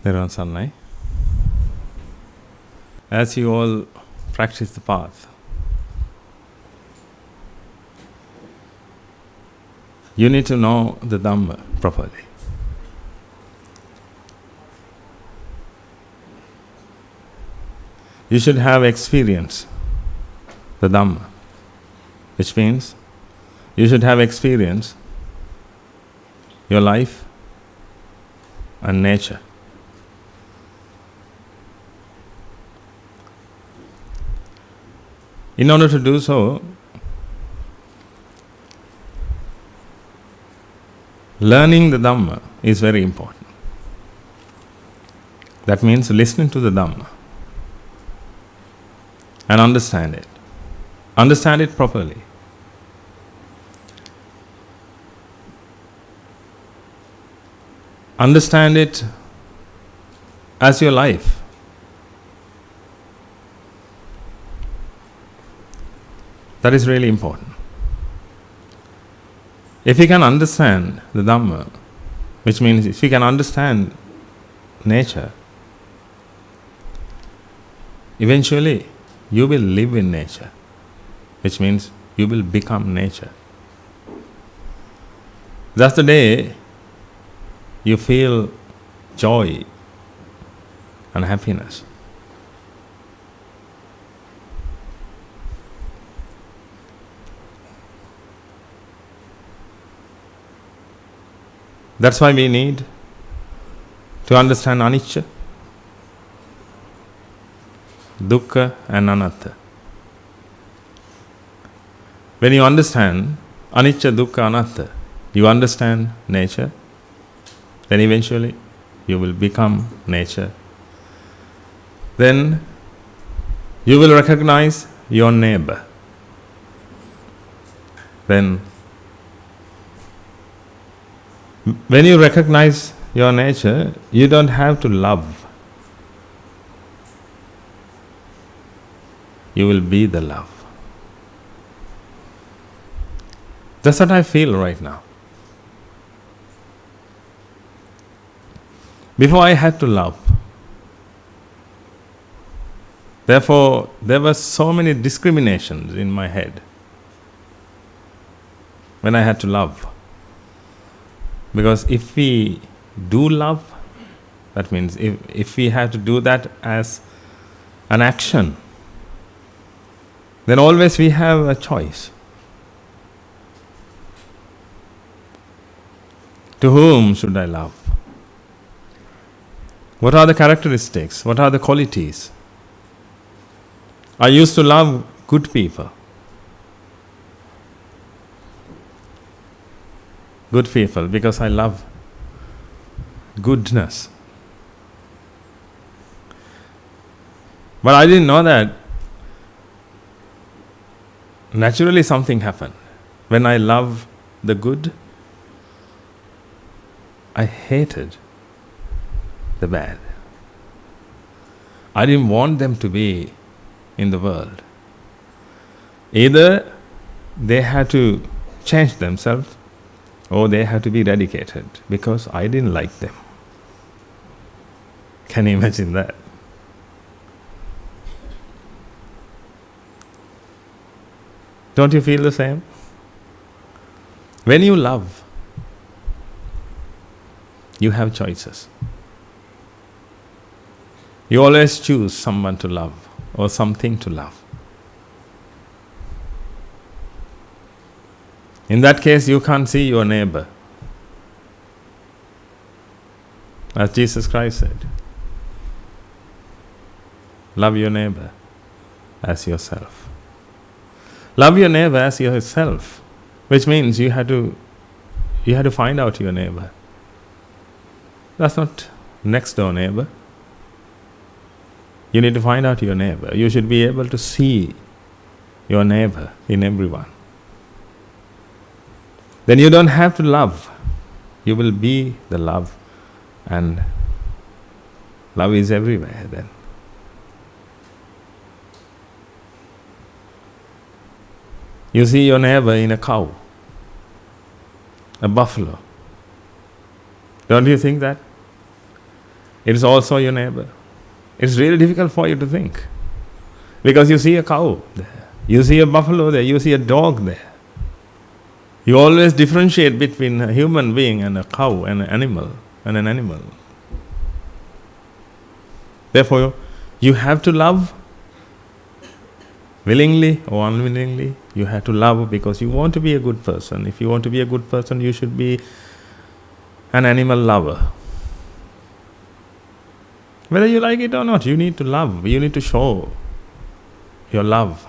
Theron Sannai. As you all practice the path, you need to know the Dhamma properly. You should have experienced the Dhamma, which means you should have experienced your life and nature. In order to do so, learning the Dhamma is very important. That means listening to the Dhamma and understand it. Understand it properly. Understand it as your life. That is really important. If you can understand the Dhamma, which means if you can understand nature, eventually you will live in nature, which means you will become nature. That's the day you feel joy and happiness. That's why we need to understand anicca, dukkha and anatta. When you understand anicca, dukkha, anatta, you understand nature, then eventually you will become nature. Then you will recognize your neighbor. Then when you recognize your nature, you don't have to love. You will be the love. That's what I feel right now. Before I had to love. Therefore, there were so many discriminations in my head when I had to love. Because if we do love, that means if we have to do that as an action, then always we have a choice. To whom should I love? What are the characteristics? What are the qualities? I used to love good people. Good people, because I love goodness. But I didn't know that naturally something happened. When I love the good, I hated the bad. I didn't want them to be in the world. Either they had to change themselves or they had to be eradicated, because I didn't like them. Can you imagine that? Don't you feel the same? When you love, you have choices. You always choose someone to love or something to love. In that case, you can't see your neighbor. As Jesus Christ said, love your neighbor as yourself. Love your neighbor as yourself, which means you had to find out your neighbor. That's not next door neighbor. You need to find out your neighbor. You should be able to see your neighbor in everyone. Then you don't have to love. You will be the love, and love is everywhere then. You see your neighbor in a cow, a buffalo. Don't you think that? It is also your neighbor. It's really difficult for you to think. Because you see a cow there, you see a buffalo there, you see a dog there. You always differentiate between a human being and a cow and an animal. Therefore, you have to love willingly or unwillingly. You have to love because you want to be a good person. If you want to be a good person, you should be an animal lover. Whether you like it or not, you need to love. You need to show your love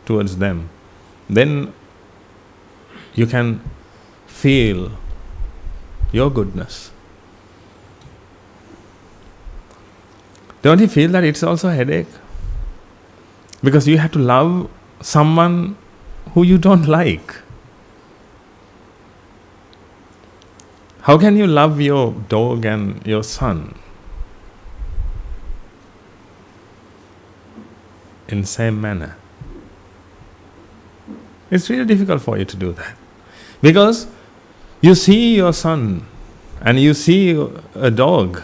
towards them. Then you can feel your goodness. Don't you feel that it's also a headache? Because you have to love someone who you don't like. How can you love your dog and your son in the same manner? It's really difficult for you to do that. Because you see your son and you see a dog,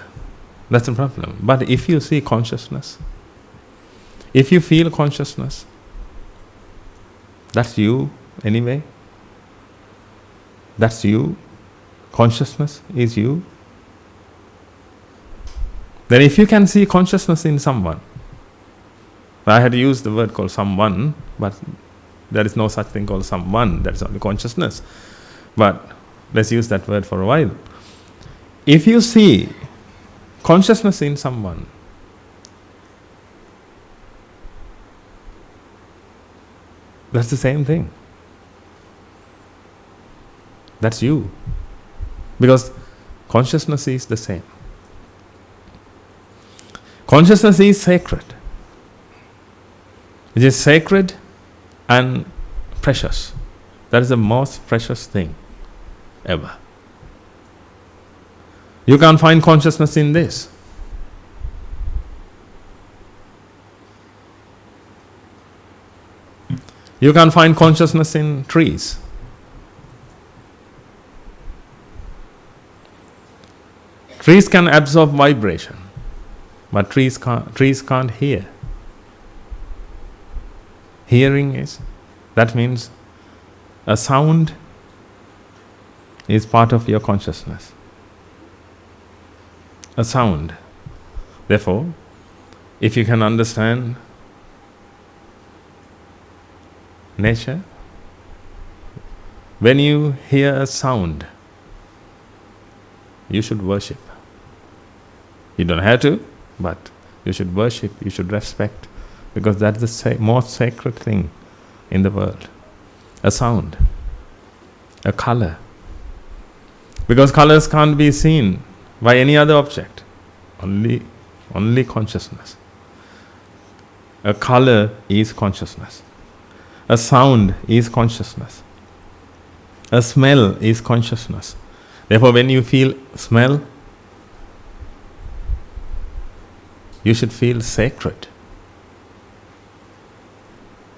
that's the problem. But if you see consciousness, if you feel consciousness, that's you anyway. That's you. Consciousness is you. Then if you can see consciousness in someone, I had used the word called someone, but there is no such thing called someone, that is only consciousness. But let's use that word for a while. If you see consciousness in someone, that's the same thing. That's you. Because consciousness is the same. Consciousness is sacred. It is sacred and precious. That is the most precious thing ever. You can't find consciousness in this. You can't find consciousness in trees. Trees can absorb vibration, but trees can't hear. Hearing that means a sound is part of your consciousness. A sound. Therefore, if you can understand nature, when you hear a sound, you should worship. You don't have to, but you should worship, you should respect, because that's the most sacred thing in the world. A sound, a color. Because colors can't be seen by any other object, only consciousness. A color is consciousness. A sound is consciousness. A smell is consciousness. Therefore, when you feel smell, you should feel sacred.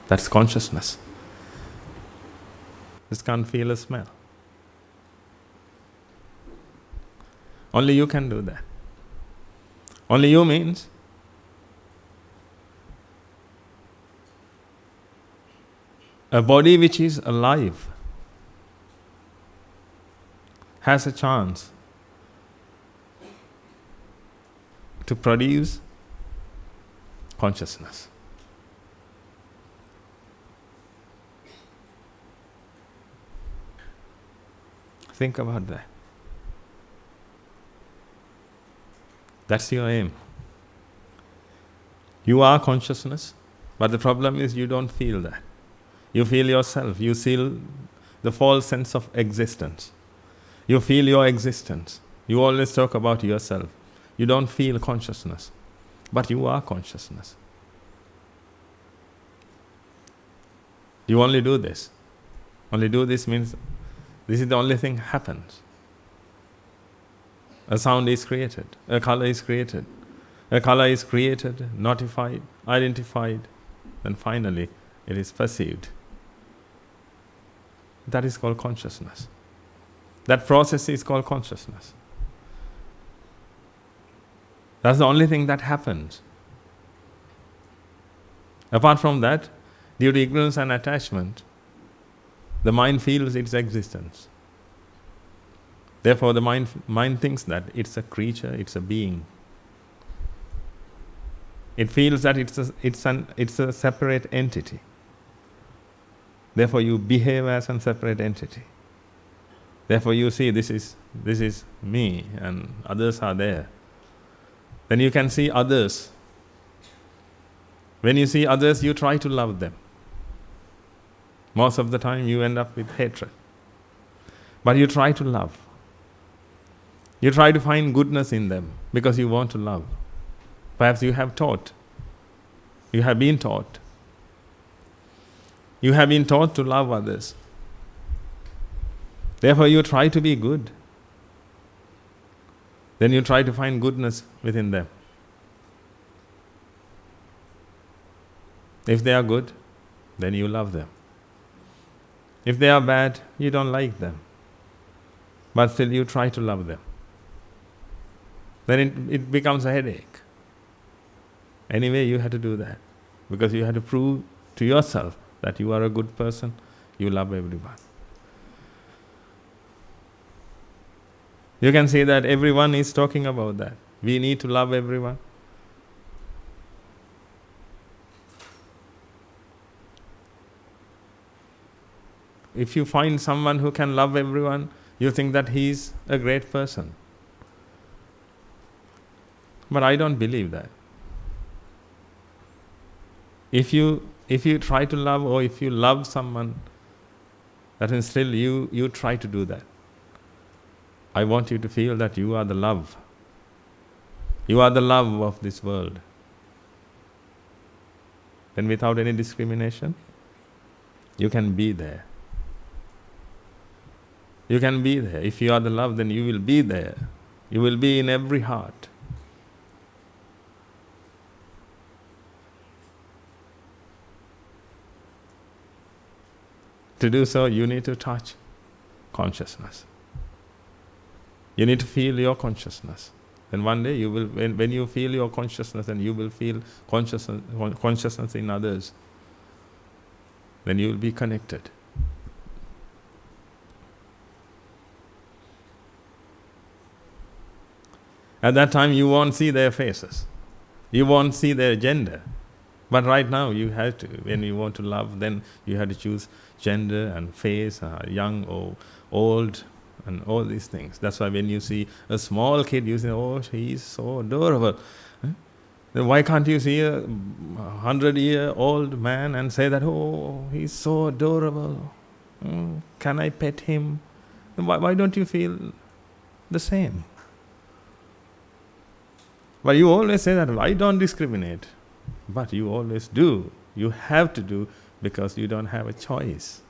That's consciousness. Just can't feel a smell. Only you can do that. Only you means a body which is alive has a chance to produce consciousness. Think about that. That's your aim. You are consciousness, but the problem is you don't feel that. You feel yourself. You feel the false sense of existence. You feel your existence. You always talk about yourself. You don't feel consciousness, but you are consciousness. You only do this. Only do this means this is the only thing happens. A sound is created. A color is created. A color is created, notified, identified, then finally it is perceived. That is called consciousness. That process is called consciousness. That's the only thing that happens. Apart from that, due to ignorance and attachment, the mind feels its existence. Therefore, the mind thinks that it's a creature, it's a being. It feels that it's a separate entity. Therefore, you behave as a separate entity. Therefore, you see this is me, and others are there. Then you can see others. When you see others, you try to love them. Most of the time, you end up with hatred. But you try to love. You try to find goodness in them because you want to love. Perhaps you have taught. You have been taught. You have been taught to love others. Therefore, you try to be good. Then you try to find goodness within them. If they are good, then you love them. If they are bad, you don't like them. But still you try to love them. Then it becomes a headache. Anyway, you have to do that. Because you have to prove to yourself that you are a good person, you love everyone. You can see that everyone is talking about that. We need to love everyone. If you find someone who can love everyone, you think that he is a great person. But I don't believe that. If you try to love, or if you love someone, that means still you try to do that. I want you to feel that you are the love. You are the love of this world. Then without any discrimination, you can be there. You can be there. If you are the love, then you will be there. You will be in every heart. To do so, you need to touch consciousness. You need to feel your consciousness. Then one day you will, when you feel your consciousness, and you will feel consciousness in others, then you will be connected. At that time, you won't see their faces. You won't see their gender. But right now, you have to. When you want to love, then you have to choose gender and face, young or old, and all these things. That's why when you see a small kid, you say, "Oh, he is so adorable." Then why can't you see a 100-year-old man and say that, "Oh, he's so adorable. Can I pet him?" Why don't you feel the same? But you always say that, "I don't discriminate." But you always do. You have to do, because you don't have a choice.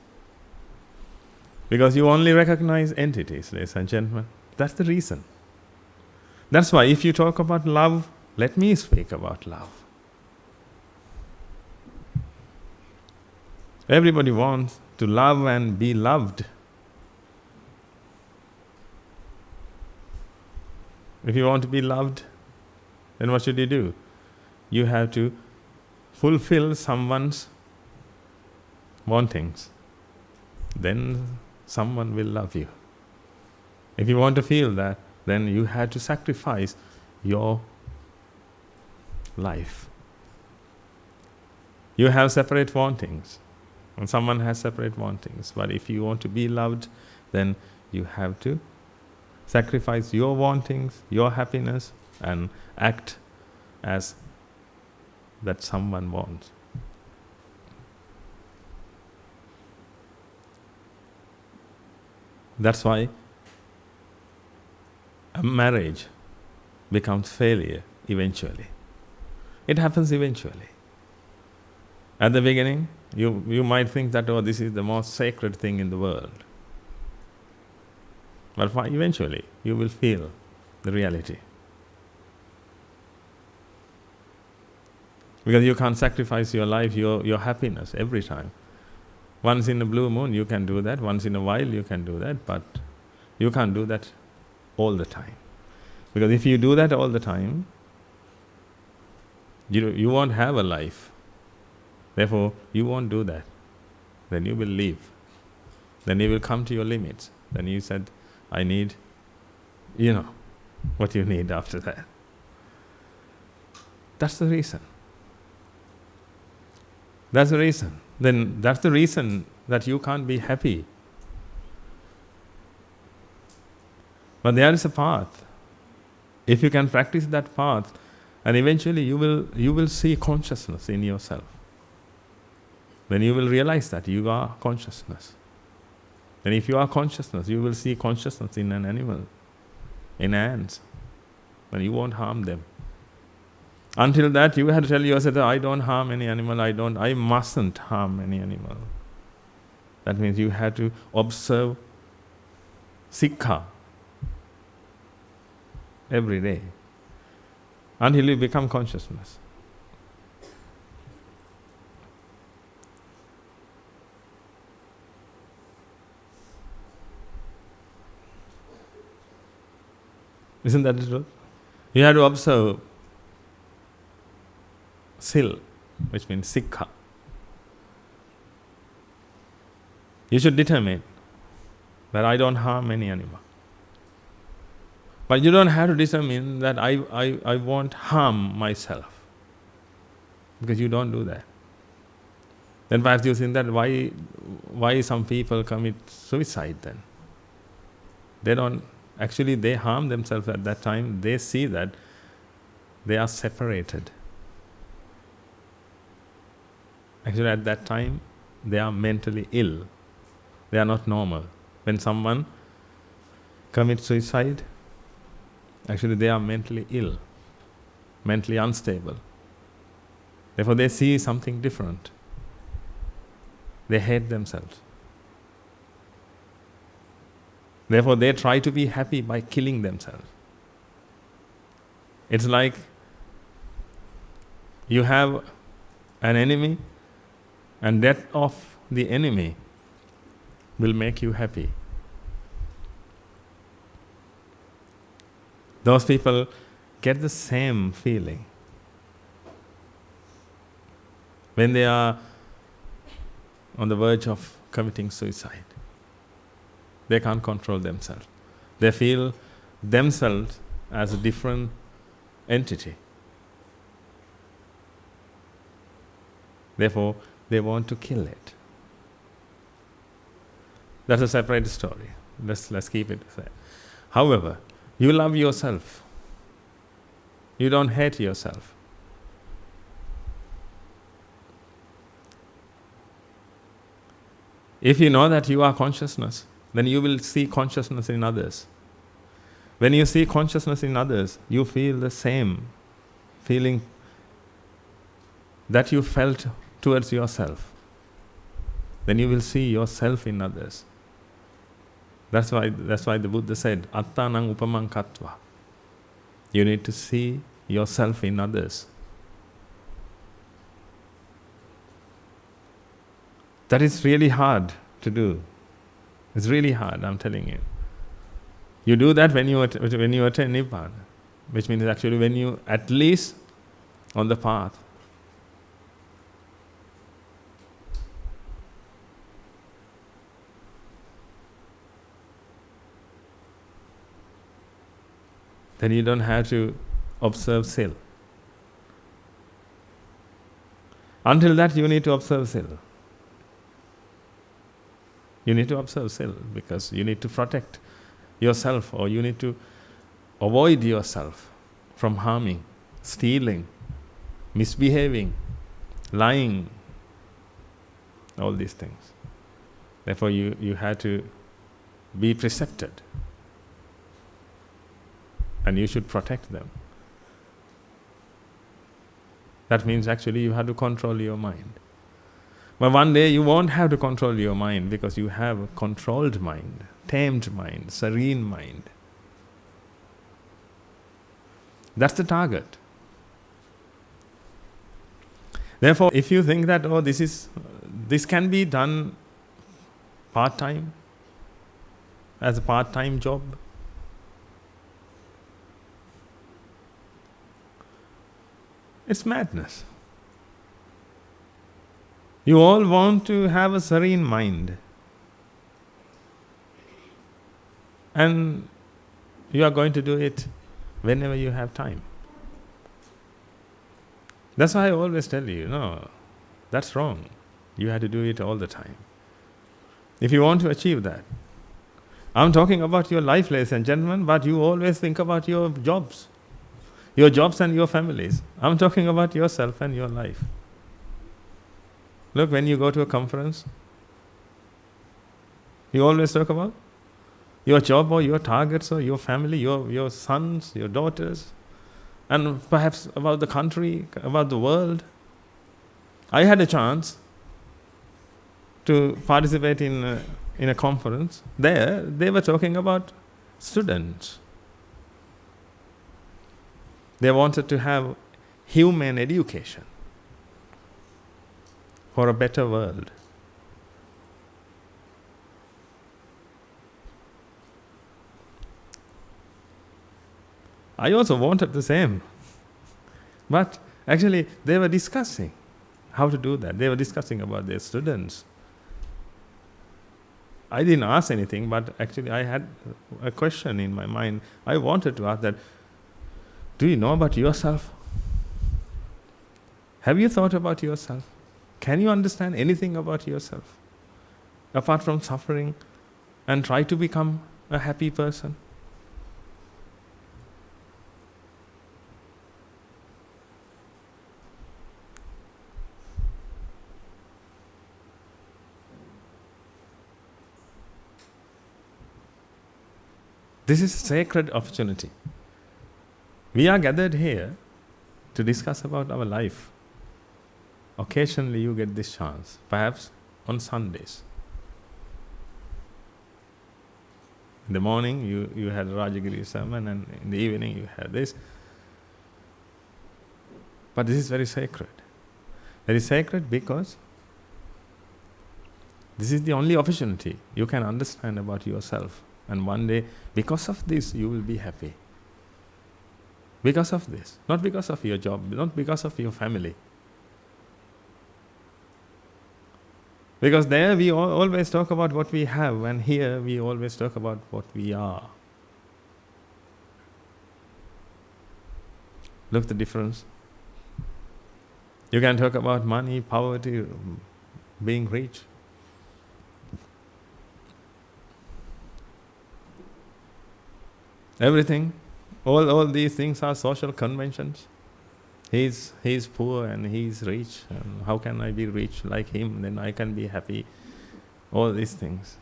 Because you only recognize entities, ladies and gentlemen. That's the reason. That's why if you talk about love, let me speak about love. Everybody wants to love and be loved. If you want to be loved, then what should you do? You have to fulfill someone's wantings. Then someone will love you. If you want to feel that, then you have to sacrifice your life. You have separate wantings, and someone has separate wantings. But if you want to be loved, then you have to sacrifice your wantings, your happiness, and act as that someone wants. That's why a marriage becomes failure eventually. It happens eventually. At the beginning, you might think that, "Oh, this is the most sacred thing in the world." But eventually, you will feel the reality. Because you can't sacrifice your life, your happiness every time. Once in a blue moon you can do that, once in a while you can do that, but you can't do that all the time. Because if you do that all the time, You won't have a life. Therefore, you won't do that. Then you will leave. Then you will come to your limits. Then you said, I need, what you need after that. That's the reason. That's the reason. Then that's the reason that you can't be happy. But there is a path. If you can practice that path, and eventually you will see consciousness in yourself. Then you will realize that you are consciousness. Then if you are consciousness, you will see consciousness in an animal, in ants. But you won't harm them. Until that, you have to tell yourself, I don't harm any animal, I mustn't harm any animal. That means you have to observe sikha every day until you become consciousness. Isn't that the truth? You have to observe sil, which means sikha. You should determine that I don't harm any animal. But you don't have to determine that I won't harm myself. Because you don't do that. Then perhaps you think that why some people commit suicide then? They harm themselves at that time. They see that they are separated. Actually at that time, they are mentally ill. They are not normal. When someone commits suicide, actually they are mentally ill, mentally unstable. Therefore they see something different. They hate themselves. Therefore they try to be happy by killing themselves. It's like you have an enemy, and death of the enemy will make you happy. Those people get the same feeling when they are on the verge of committing suicide. They can't control themselves. They feel themselves as a different entity. Therefore, they want to kill it. That's a separate story. Let's keep it there. However, you love yourself. You don't hate yourself. If you know that you are consciousness, then you will see consciousness in others. When you see consciousness in others, you feel the same feeling that you felt towards yourself. Then you will see yourself in others. That's why the Buddha said, Attanang upamang kattva. You need to see yourself in others. That is really hard to do. It's really hard, I'm telling you. You do that when you attain Nibbana, which means actually when you at least on the path. Then you don't have to observe sil. Until that, you need to observe sil. You need to observe sil because you need to protect yourself, or you need to avoid yourself from harming, stealing, misbehaving, lying, all these things. Therefore, you have to be precepted. And you should protect them. That means actually you have to control your mind. But one day you won't have to control your mind because you have a controlled mind, tamed mind, serene mind. That's the target. Therefore, if you think that, this can be done part-time, as a part-time job, It's madness. You all want to have a serene mind. And you are going to do it whenever you have time. That's why I always tell you, no, that's wrong. You have to do it all the time. If you want to achieve that. I'm talking about your life, ladies and gentlemen, but you always think about your jobs and your families. I'm talking about yourself and your life. Look, when you go to a conference, you always talk about your job or your targets or your family, your sons, your daughters, and perhaps about the country, about the world. I had a chance to participate in a conference. There, they were talking about students. They wanted to have human education for a better world. I also wanted the same. But actually, they were discussing how to do that. They were discussing about their students. I didn't ask anything, but actually I had a question in my mind. I wanted to ask that, do you know about yourself? Have you thought about yourself? Can you understand anything about yourself? Apart from suffering and try to become a happy person? This is a sacred opportunity. We are gathered here to discuss about our life. Occasionally you get this chance, perhaps on Sundays. In the morning you had a Rajagiri sermon, and in the evening you had this. But this is very sacred. Very sacred because this is the only opportunity you can understand about yourself. And one day, because of this, you will be happy. Because of this. Not because of your job, not because of your family. Because there we always talk about what we have, and here we always talk about what we are. Look the difference. You can talk about money, poverty, being rich. Everything, all these things are social conventions. He's poor and he's rich. And how can I be rich like him? Then I can be happy. All these things.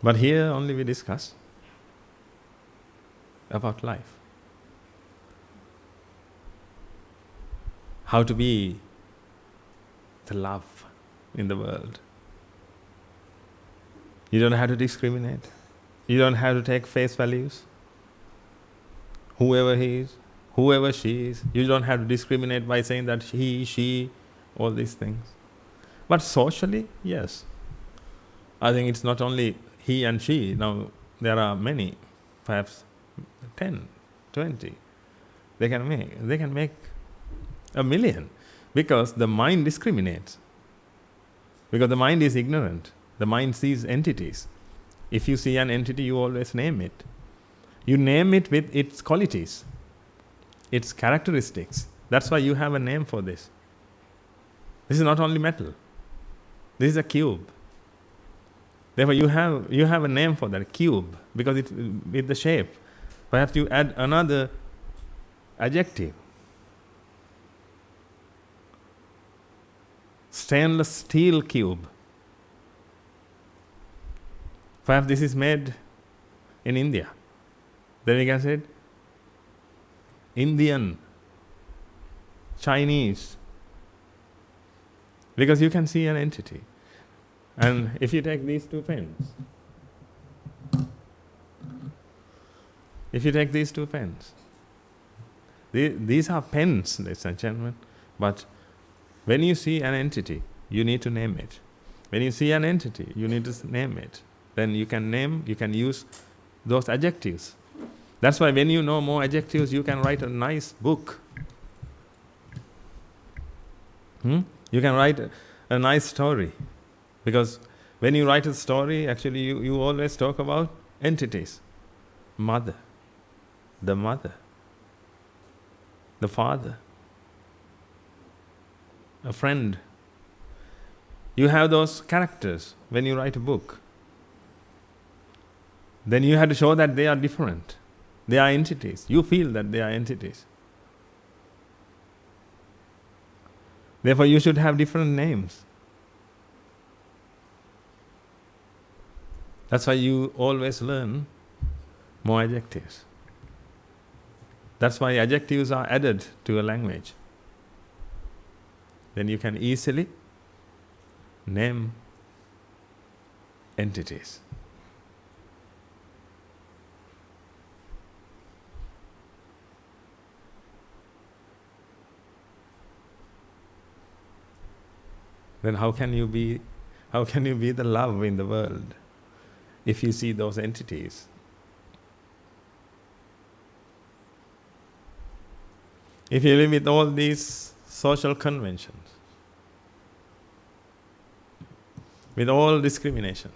But here only we discuss about life. How to be the love in the world. You don't have to discriminate. You don't have to take face values. Whoever he is, whoever she is, you don't have to discriminate by saying that he, she, all these things. But socially, yes. I think it's not only he and she. Now, there are many, perhaps 10, 20. They can make 1 million, because the mind discriminates. Because the mind is ignorant. The mind sees entities. If you see an entity, you always name it. You name it with its qualities, its characteristics. That's why you have a name for this. This is not only metal. This is a cube. Therefore, you have a name for that cube, because it's with the shape. Perhaps you add another adjective. Stainless steel cube. Perhaps this is made in India. Then we can say Indian, Chinese, because you can see an entity. And if you take these two pens, these are pens, ladies and gentlemen, but when you see an entity, you need to name it. When you see an entity, you need to name it. Then you can use those adjectives. That's why when you know more adjectives, you can write a nice book. You can write a nice story. Because when you write a story, actually you always talk about entities. Mother, the father, a friend. You have those characters when you write a book. Then you have to show that they are different. They are entities. You feel that they are entities. Therefore, you should have different names. That's why you always learn more adjectives. That's why adjectives are added to a language. Then you can easily name entities. Then how can you be the love in the world if you see those entities? If you live with all these social conventions, with all discriminations,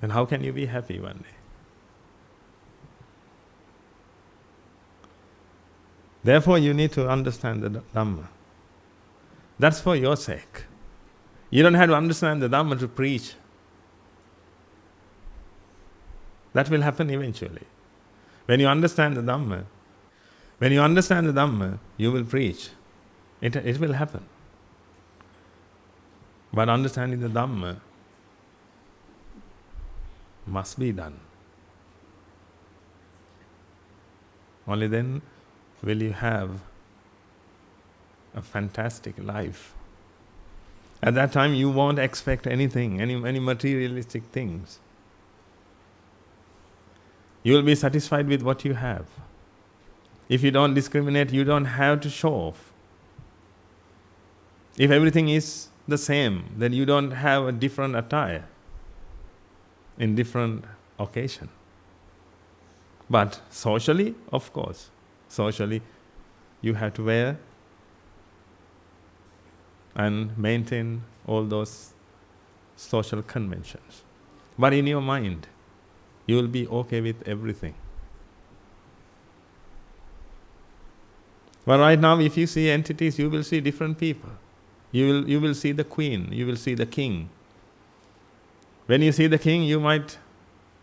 then how can you be happy one day? Therefore, you need to understand the Dhamma. That's for your sake. You don't have to understand the Dhamma to preach. That will happen eventually. When you understand the Dhamma, you will preach. It will happen. But understanding the Dhamma must be done. Only then will you have a fantastic life. At that time you won't expect anything, any materialistic things. You will be satisfied with what you have. If you don't discriminate, you don't have to show off. If everything is the same, then you don't have a different attire in different occasion. But socially, of course, you have to wear and maintain all those social conventions. But in your mind, you will be okay with everything. But right now, if you see entities, you will see different people. You will see the queen, you will see the king. When you see the king, you might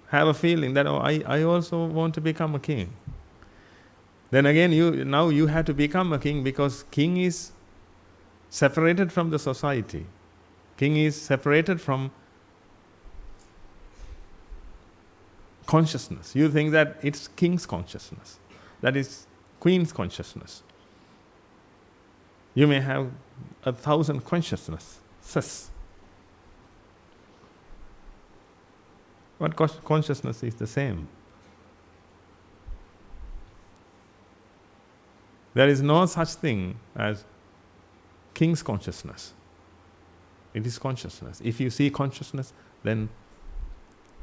have a feeling that, I also want to become a king. Then again, you have to become a king because king is separated from the society. King is separated from consciousness. You think that it's king's consciousness, that is queen's consciousness. You may have 1,000 consciousnesses. But consciousness is the same. There is no such thing as king's consciousness. It is consciousness. If you see consciousness, then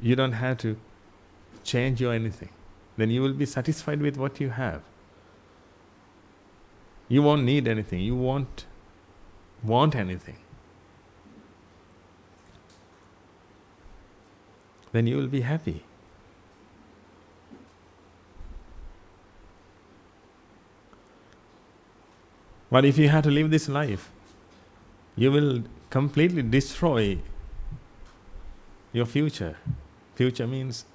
you don't have to change or anything. Then you will be satisfied with what you have. You won't need anything. You won't want anything. Then you will be happy. But if you have to live this life, you will completely destroy your future. Future means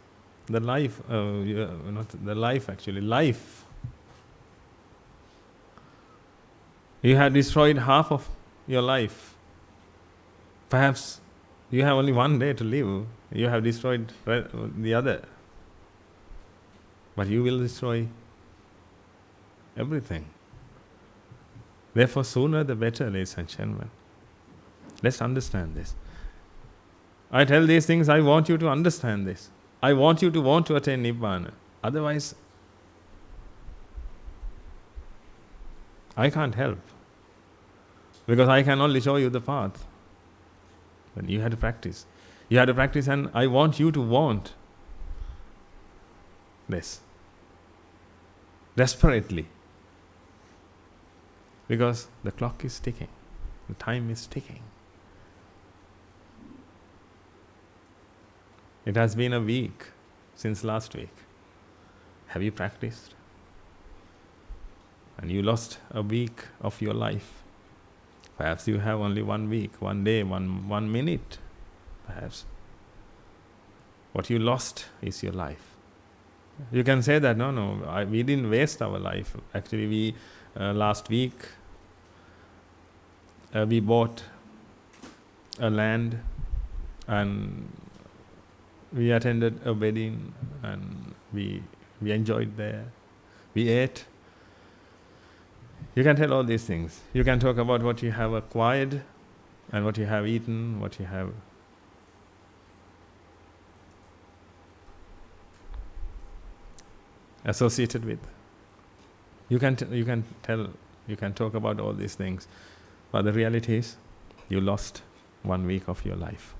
the life, not the life actually, life. You have destroyed half of your life. Perhaps you have only one day to live. You have destroyed the other. But you will destroy everything. Therefore, sooner the better, ladies and gentlemen. Let's understand this. I tell these things, I want you to understand this. I want you to want to attain Nibbana. Otherwise, I can't help. Because I can only show you the path. But you have to practice. You have to practice, and I want you to want this desperately, because the clock is ticking, the time is ticking. It has been a week since last week. Have you practiced? And you lost a week of your life. Perhaps you have only 1 week, 1 day, one minute, perhaps. What you lost is your life. You can say that, we didn't waste our life. Actually, last week, we bought a land and we attended a wedding and we enjoyed there. We ate. You can tell all these things. You can talk about what you have acquired and what you have eaten, what you have associated with. You can talk about all these things, but the reality is, you lost 1 week of your life.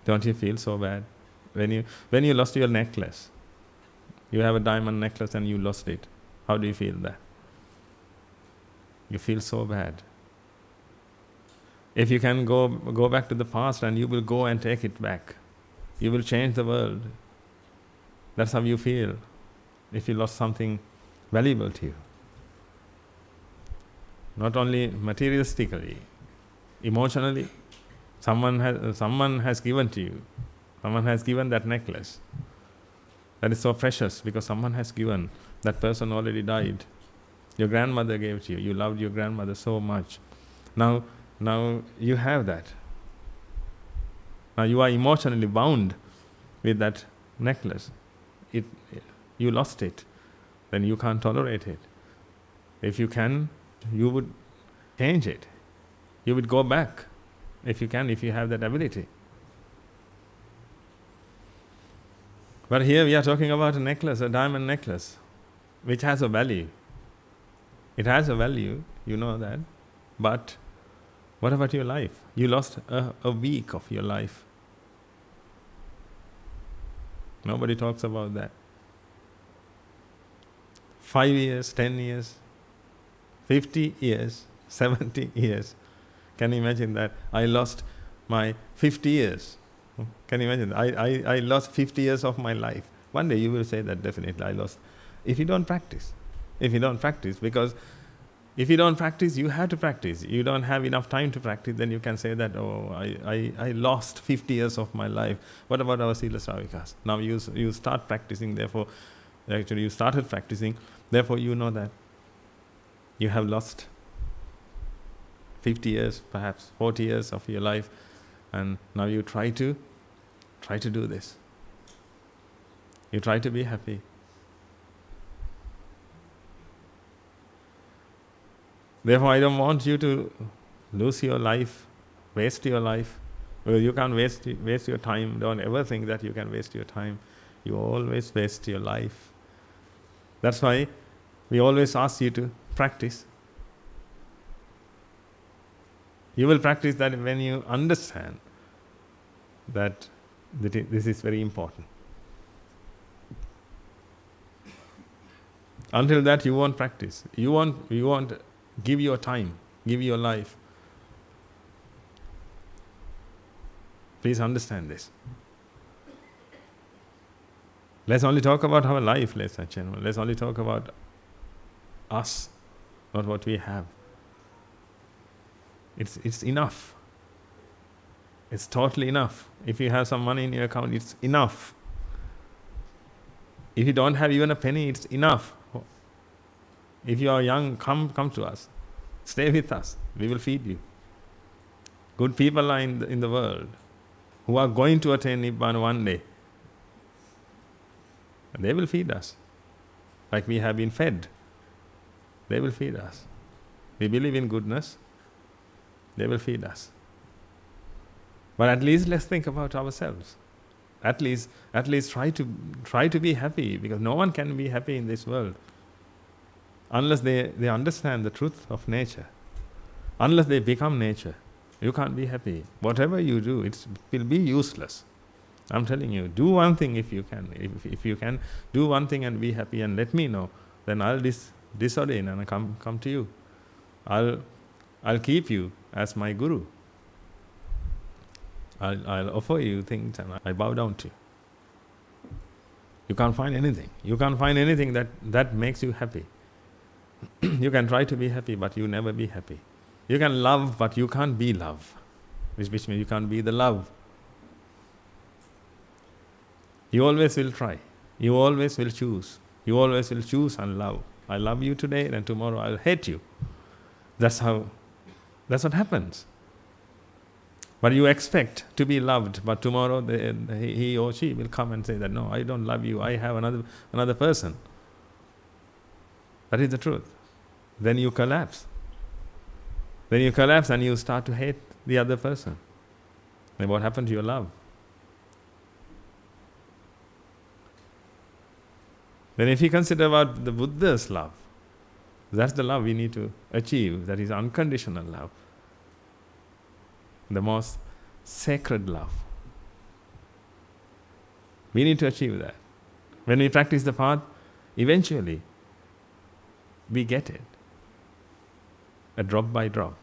Don't you feel so bad when you lost your necklace? You have a diamond necklace and you lost it. How do you feel that? You feel so bad. If you can go back to the past, and you will go and take it back, you will change the world. That's how you feel if you lost something valuable to you. Not only materialistically, emotionally. Someone has given to you. Someone has given that necklace. That is so precious because someone has given. That person already died. Your grandmother gave to you. You loved your grandmother so much. Now you have that. Now you are emotionally bound with that necklace. You lost it. Then you can't tolerate it. If you can, you would change it. You would go back. If you can, if you have that ability. But here we are talking about a necklace, a diamond necklace, which has a value. It has a value, you know that. But what about your life? You lost a week of your life. Nobody talks about that. 5 years, 10 years, 50 years, 70 years. Can you imagine that? I lost my 50 years. Can you imagine? I lost 50 years of my life. One day you will say that definitely I lost. If you don't practice. Because if you don't practice, you have to practice. You don't have enough time to practice, then you can say that, I lost 50 years of my life. What about our Sila Sravikas? Now you start practicing, therefore, actually you started practicing, therefore you know that you have lost 50 years, perhaps 40 years of your life, and now you try to do this. You try to be happy. Therefore, I don't want you to lose your life, waste your life. Well, you can't waste your time. Don't ever think that you can waste your time. You always waste your life. That's why we always ask you to practice. You will practice that when you understand that this is very important. Until that, you won't practice. You won't give your time, give your life. Please understand this. Let's only talk about our life, let's only talk about us, not what we have. It's enough. It's totally enough. If you have some money in your account, it's enough. If you don't have even a penny, it's enough. If you are young, come to us. Stay with us. We will feed you. Good people are in the world who are going to attain Nibbana one day. They will feed us. Like we have been fed. They will feed us. We believe in goodness. They will feed us. But at least let's think about ourselves. At least try to be happy, because no one can be happy in this world unless they understand the truth of nature, unless they become nature. You can't be happy. Whatever you do, it will be useless. I'm telling you, do one thing if you can. If you can do one thing and be happy and let me know, then I'll disordain and come to you. I'll keep you as my guru. I'll offer you things and I bow down to you. You can't find anything. You can't find anything that makes you happy. You can try to be happy, but you never be happy. You can love, but you can't be love, which means you can't be the love. You always will try. You always will choose. You always will choose and love. I love you today, and tomorrow I'll hate you. That's what happens. But you expect to be loved, but tomorrow he or she will come and say that, no, I don't love you, I have another person. That is the truth. Then you collapse. Then you collapse and you start to hate the other person. Then what happened to your love? Then if you consider about the Buddha's love, that's the love we need to achieve. That is unconditional love. The most sacred love. We need to achieve that. When we practice the path, eventually we get it. A drop by drop.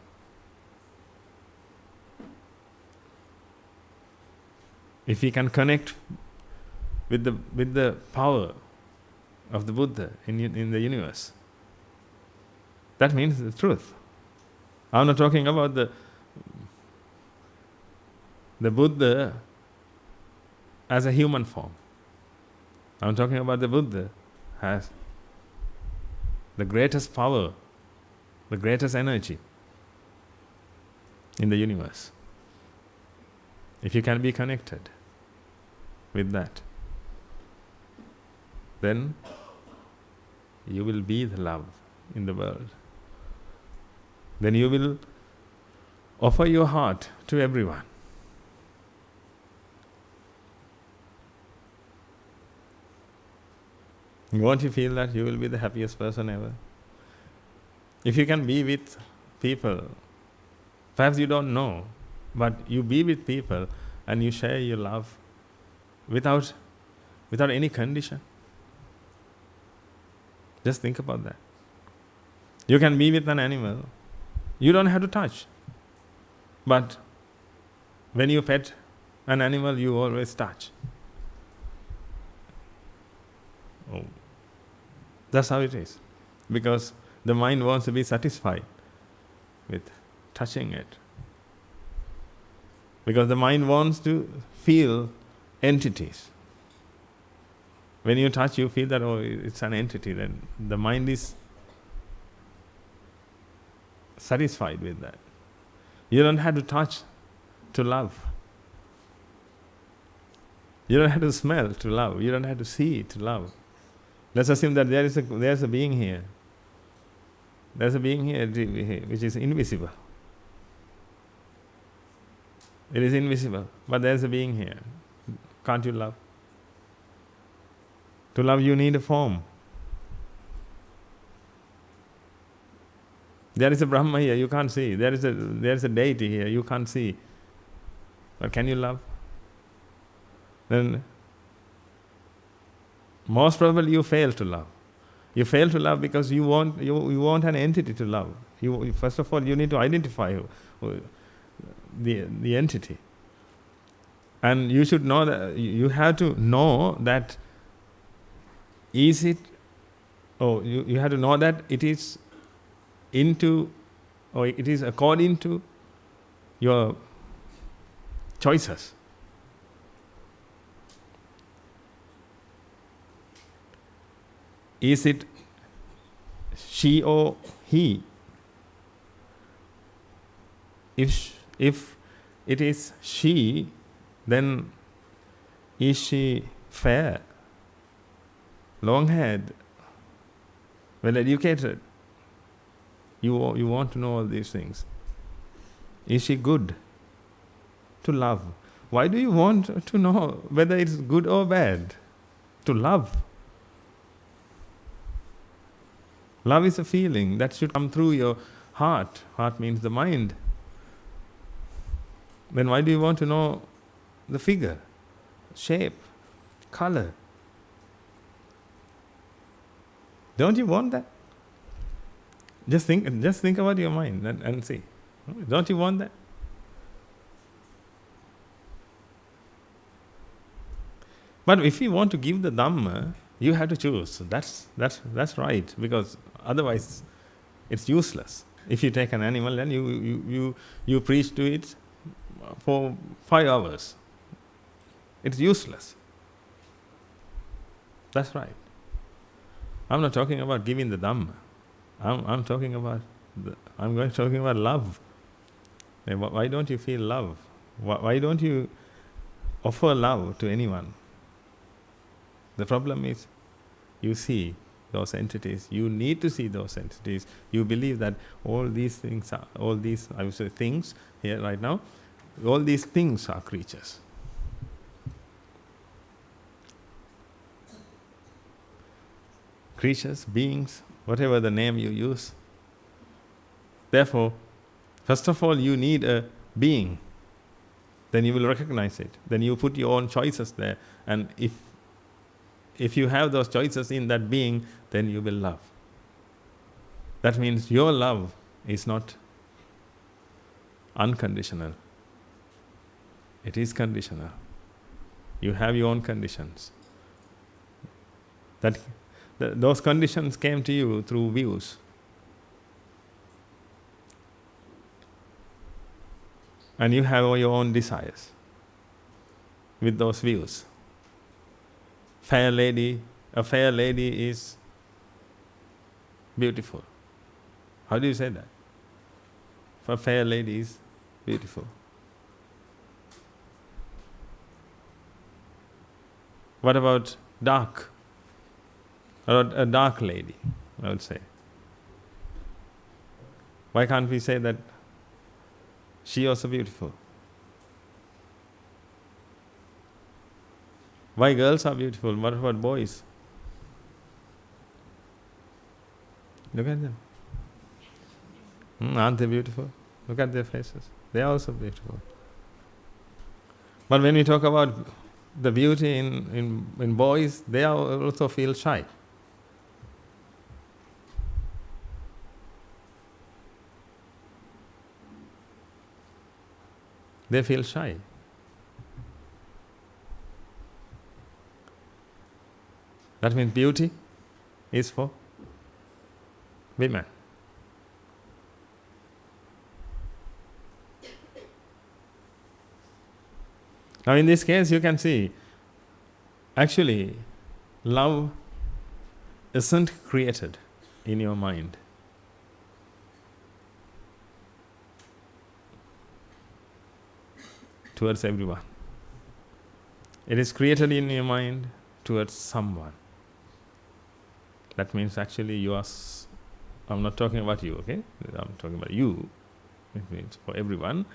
If we can connect with the power of the Buddha in the universe, that means the truth. I'm not talking about the Buddha as a human form. I'm talking about the Buddha as the greatest power, the greatest energy in the universe. If you can be connected with that, then you will be the love in the world. Then you will offer your heart to everyone. Won't you feel that you will be the happiest person ever? If you can be with people, perhaps you don't know, but you be with people and you share your love without any condition. Just think about that. You can be with an animal, you don't have to touch. But when you pet an animal, you always touch. Oh. That's how it is. Because the mind wants to be satisfied with touching it. Because the mind wants to feel entities. When you touch, you feel that, oh, it's an entity. Then the mind is satisfied with that. You don't have to touch to love. You don't have to smell to love. You don't have to see to love. Let's assume that there's a being here. There's a being here which is invisible. It is invisible, but there's a being here. Can't you love? To love, you need a form. There is a Brahma here, you can't see. There is a deity here, you can't see. But can you love? Then most probably you fail to love. You fail to love because you want an entity to love. First of all, you need to identify the entity. And you should know that, you have to know that you have to know that it is it is according to your choices. Is it she or he? If it is she, then is she fair, long-haired, well-educated? You want to know all these things. Is she good to love? Why do you want to know whether it's good or bad? To love. Love is a feeling that should come through your heart. Heart means the mind. then why do you want to know the figure, shape, color? Don't you want that? Just think about your mind and see. Don't you want that? But if you want to give the Dhamma, you have to choose. That's right, because otherwise it's useless. If you take an animal and you preach to it for 5 hours, it's useless. That's right. I'm not talking about giving the Dhamma. I'm talking about love. Why don't you feel love? Why don't you offer love to anyone? The problem is, you see those entities. You need to see those entities. You believe that all these things things here right now, all these things are creatures. Creatures, beings, whatever the name you use. Therefore, first of all, you need a being. Then you will recognize it. Then you put your own choices there. And if you have those choices in that being, then you will love. That means your love is not unconditional. It is conditional. You have your own conditions. Those conditions came to you through views. And you have your own desires with those views. A fair lady is beautiful. How do you say that? A fair lady is beautiful. What about dark? Or a dark lady, I would say. Why can't we say that she also beautiful? Why girls are beautiful? What about boys? Look at them. Aren't they beautiful? Look at their faces. They are also beautiful. But when we talk about the beauty in boys, they also feel shy. They feel shy. That means beauty is for women. Now in this case you can see, actually love isn't created in your mind. Towards everyone. It is created in your mind towards someone. That means actually you are, I'm not talking about you, okay? I'm talking about you. It means for everyone.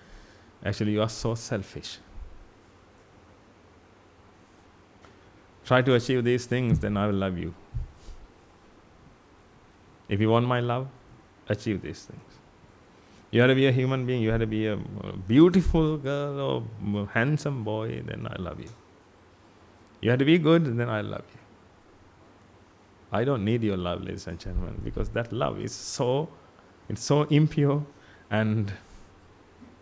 Actually you are so selfish. Try to achieve these things, then I will love you. If you want my love, achieve these things. You have to be a human being, you have to be a beautiful girl or handsome boy, then I love you. You have to be good, then I love you. I don't need your love, ladies and gentlemen, because that love is so impure and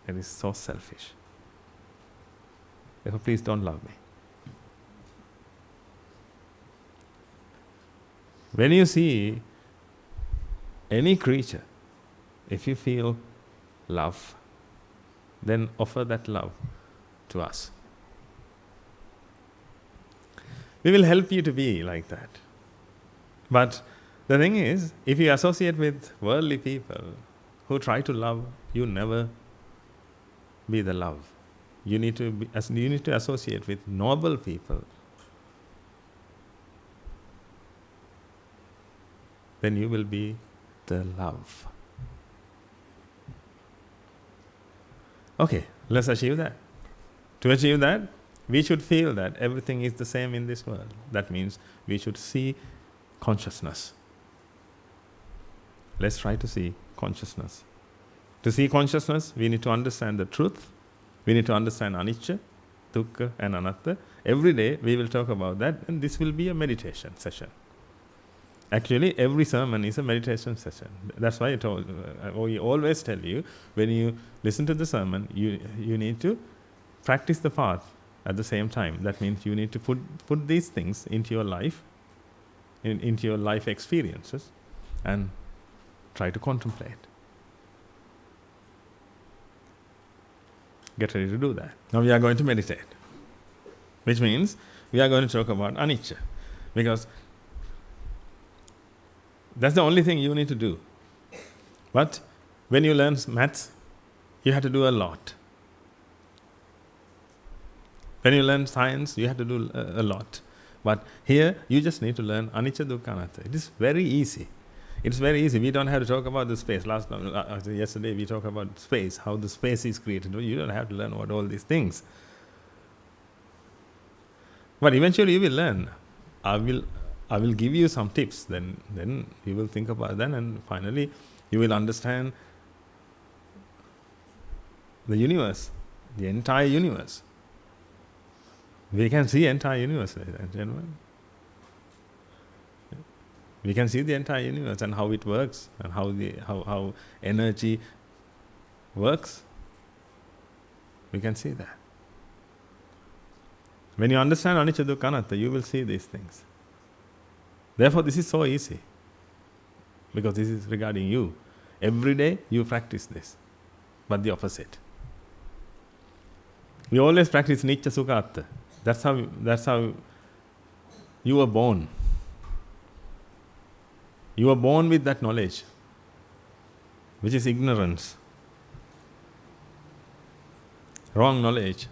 it is so selfish. Therefore, please don't love me. When you see any creature, if you feel love, then offer that love to us. We will help you to be like that. But the thing is, if you associate with worldly people who try to love, you never be the love. You need to associate with noble people. Then you will be the love. Okay, let's achieve that. To achieve that, we should feel that everything is the same in this world. That means we should see consciousness. Let's try to see consciousness. To see consciousness, we need to understand the truth. We need to understand anicca, dukkha and anatta. Every day we will talk about that, and this will be a meditation session. Actually, every sermon is a meditation session. That's why we always tell you, when you listen to the sermon, you need to practice the path at the same time. That means you need to put these things into your life, into your life experiences, and try to contemplate. Get ready to do that. Now we are going to meditate, which means we are going to talk about anicca, because that's the only thing you need to do. But when you learn maths, you have to do a lot. When you learn science, you have to do a lot. But here, you just need to learn anicca, dukkha, anatta. It is very easy. It's very easy. We don't have to talk about the space. Yesterday we talked about space, how the space is created. You don't have to learn about all these things. But eventually you will learn. I will give you some tips. Then you will think about that, and finally you will understand the universe, the entire universe. We can see the entire universe, ladies and gentlemen. We can see the entire universe and how it works, and how energy works. We can see that. When you understand anicca, dukkha, anatta, you will see these things. Therefore, this is so easy, because this is regarding you. Every day you practice this, but the opposite. We always practice nicca, sukha, atta. That's how you were born. You were born with that knowledge, which is ignorance, wrong knowledge,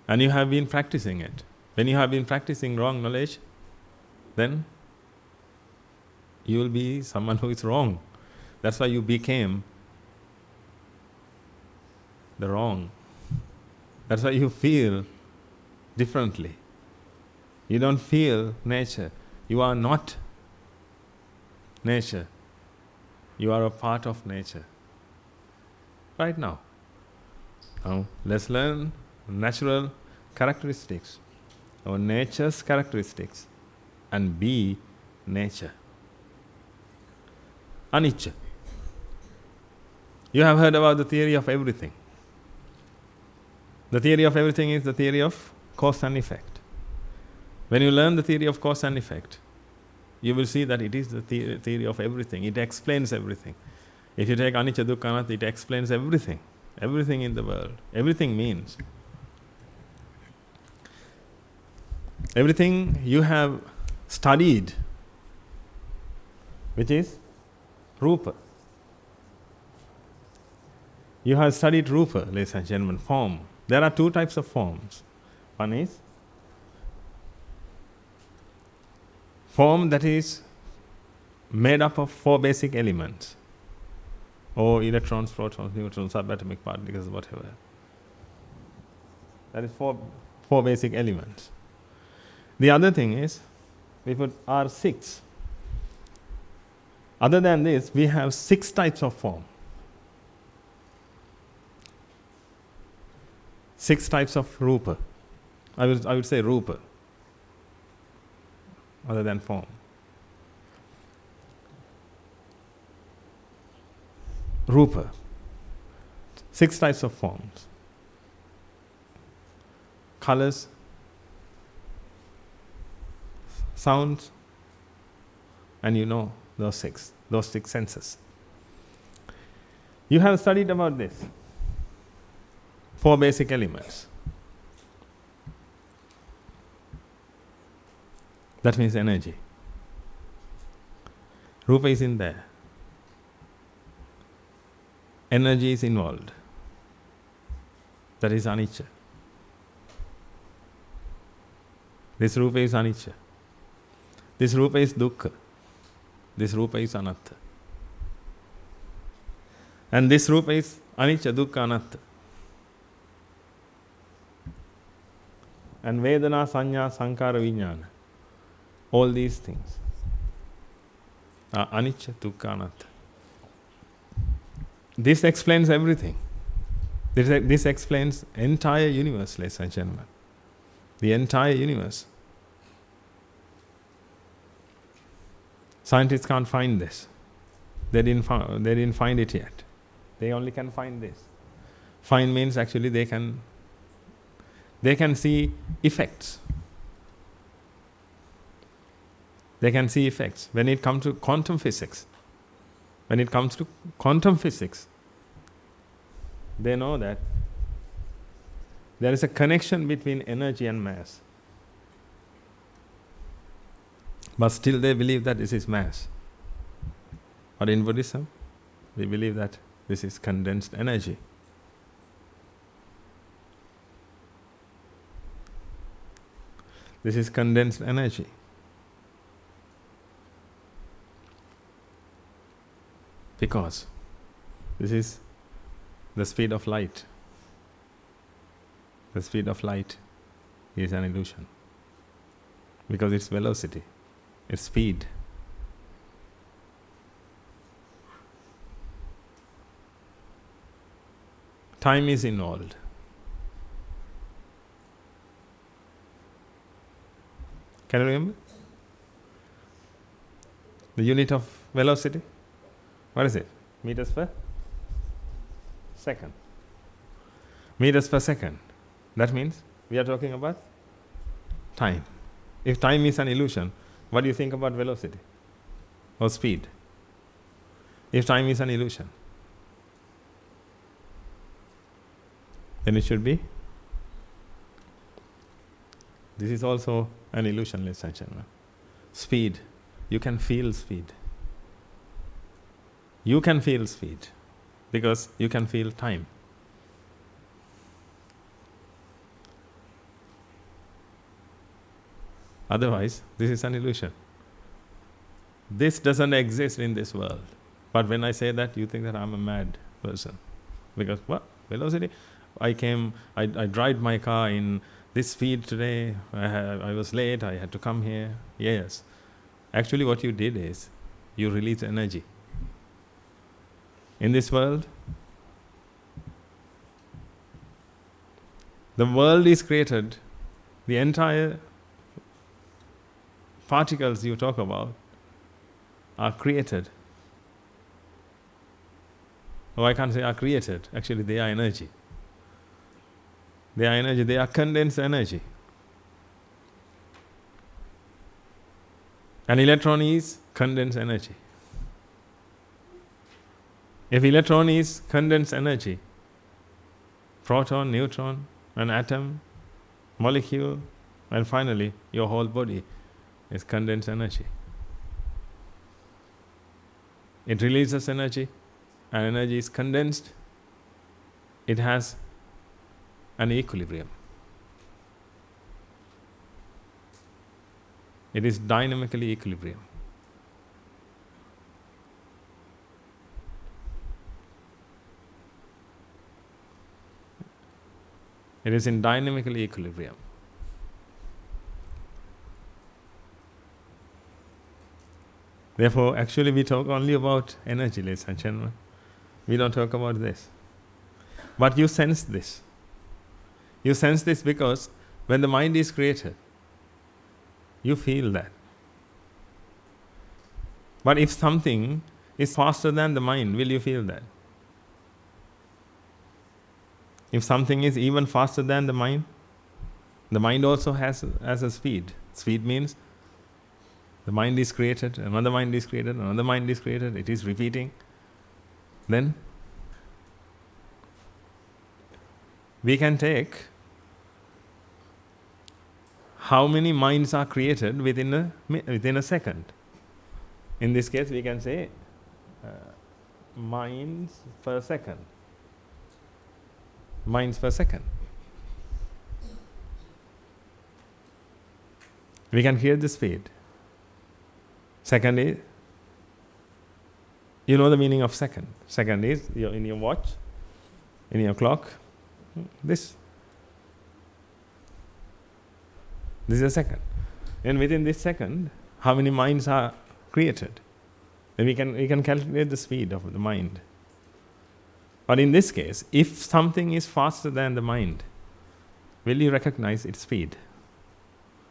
and you have been practicing it. When you have been practicing wrong knowledge, then you will be someone who is wrong. That's why you became the wrong. That's why you feel differently. You don't feel nature. You are not nature. You are a part of nature. Right now. Now, let's learn natural characteristics, or nature's characteristics, and be nature. Anicca. You have heard about the theory of everything. The theory of everything is the theory of cause and effect. When you learn the theory of cause and effect, you will see that it is the theory of everything. It explains everything. If you take anicca, dukkha, anatta, it explains everything. Everything in the world. Everything means. Everything you have studied, which is rupa. You have studied rupa, ladies and gentlemen, form. There are two types of forms. One is form that is made up of four basic elements, or electrons, protons, neutrons, subatomic particles, whatever. That is four basic elements. The other thing is, we put R6. Other than this, we have 6 types of form. 6 types of rupa. I would say rupa, other than form. Rupa. 6 types of forms. Colors, sounds, and those six senses. You have studied about this. 4 basic elements. That means energy. Rupa is in there. Energy is involved. That is anicca. This rupa is anicca. This rupa is dukkha. This rupa is anatta. And this rupa is anicca, dukkha, anatta. And vedana, sanya, sankara, vijnana. All these things are anicca, dukkha, anatta. This explains everything. This explains entire universe, ladies and gentlemen. The entire universe. Scientists can't find this. They didn't find it yet. They only can find this. Find means actually they can see effects. They can see effects. When it comes to quantum physics, they know that there is a connection between energy and mass. But still they believe that this is mass. But in Buddhism, we believe that this is condensed energy. This is condensed energy. Because this is the speed of light. The speed of light is an illusion. Because it's velocity, it's speed. Time is involved. Can you remember? The unit of velocity? What is it? Meters per second. Meters per second. That means we are talking about time. If time is an illusion, what do you think about velocity or speed? If time is an illusion, then it should be. This is also an illusion, ladies and gentlemen. Speed. You can feel speed. You can feel speed because you can feel time. Otherwise, this is an illusion. This doesn't exist in this world. But when I say that, you think that I'm a mad person. Because what? Velocity? I drive my car in this speed today. I was late. I had to come here. Yes. Actually, what you did is you release energy. In this world, the world is created, the entire particles you talk about are created. Oh, I can't say are created. Actually, they are energy. They are energy. They are condensed energy. An electron is condensed energy. If electron is condensed energy, proton, neutron, an atom, molecule, and finally your whole body is condensed energy. It releases energy, and energy is condensed. It has an equilibrium. It is dynamically equilibrium. It is in dynamical equilibrium. Therefore, actually we talk only about energy, ladies and gentlemen. We don't talk about this. But you sense this. You sense this because when the mind is created, you feel that. But if something is faster than the mind, will you feel that? If something is even faster than the mind also has a speed. Speed means the mind is created, another mind is created, another mind is created, it is repeating. Then we can take how many minds are created within a second. In this case, we can say minds per second. Minds per second. We can hear the speed. Second is, you know the meaning of second. Second is in your watch, in your clock. This is a second. And within this second, how many minds are created? Then we can calculate the speed of the mind. But in this case, if something is faster than the mind, will you recognize its speed?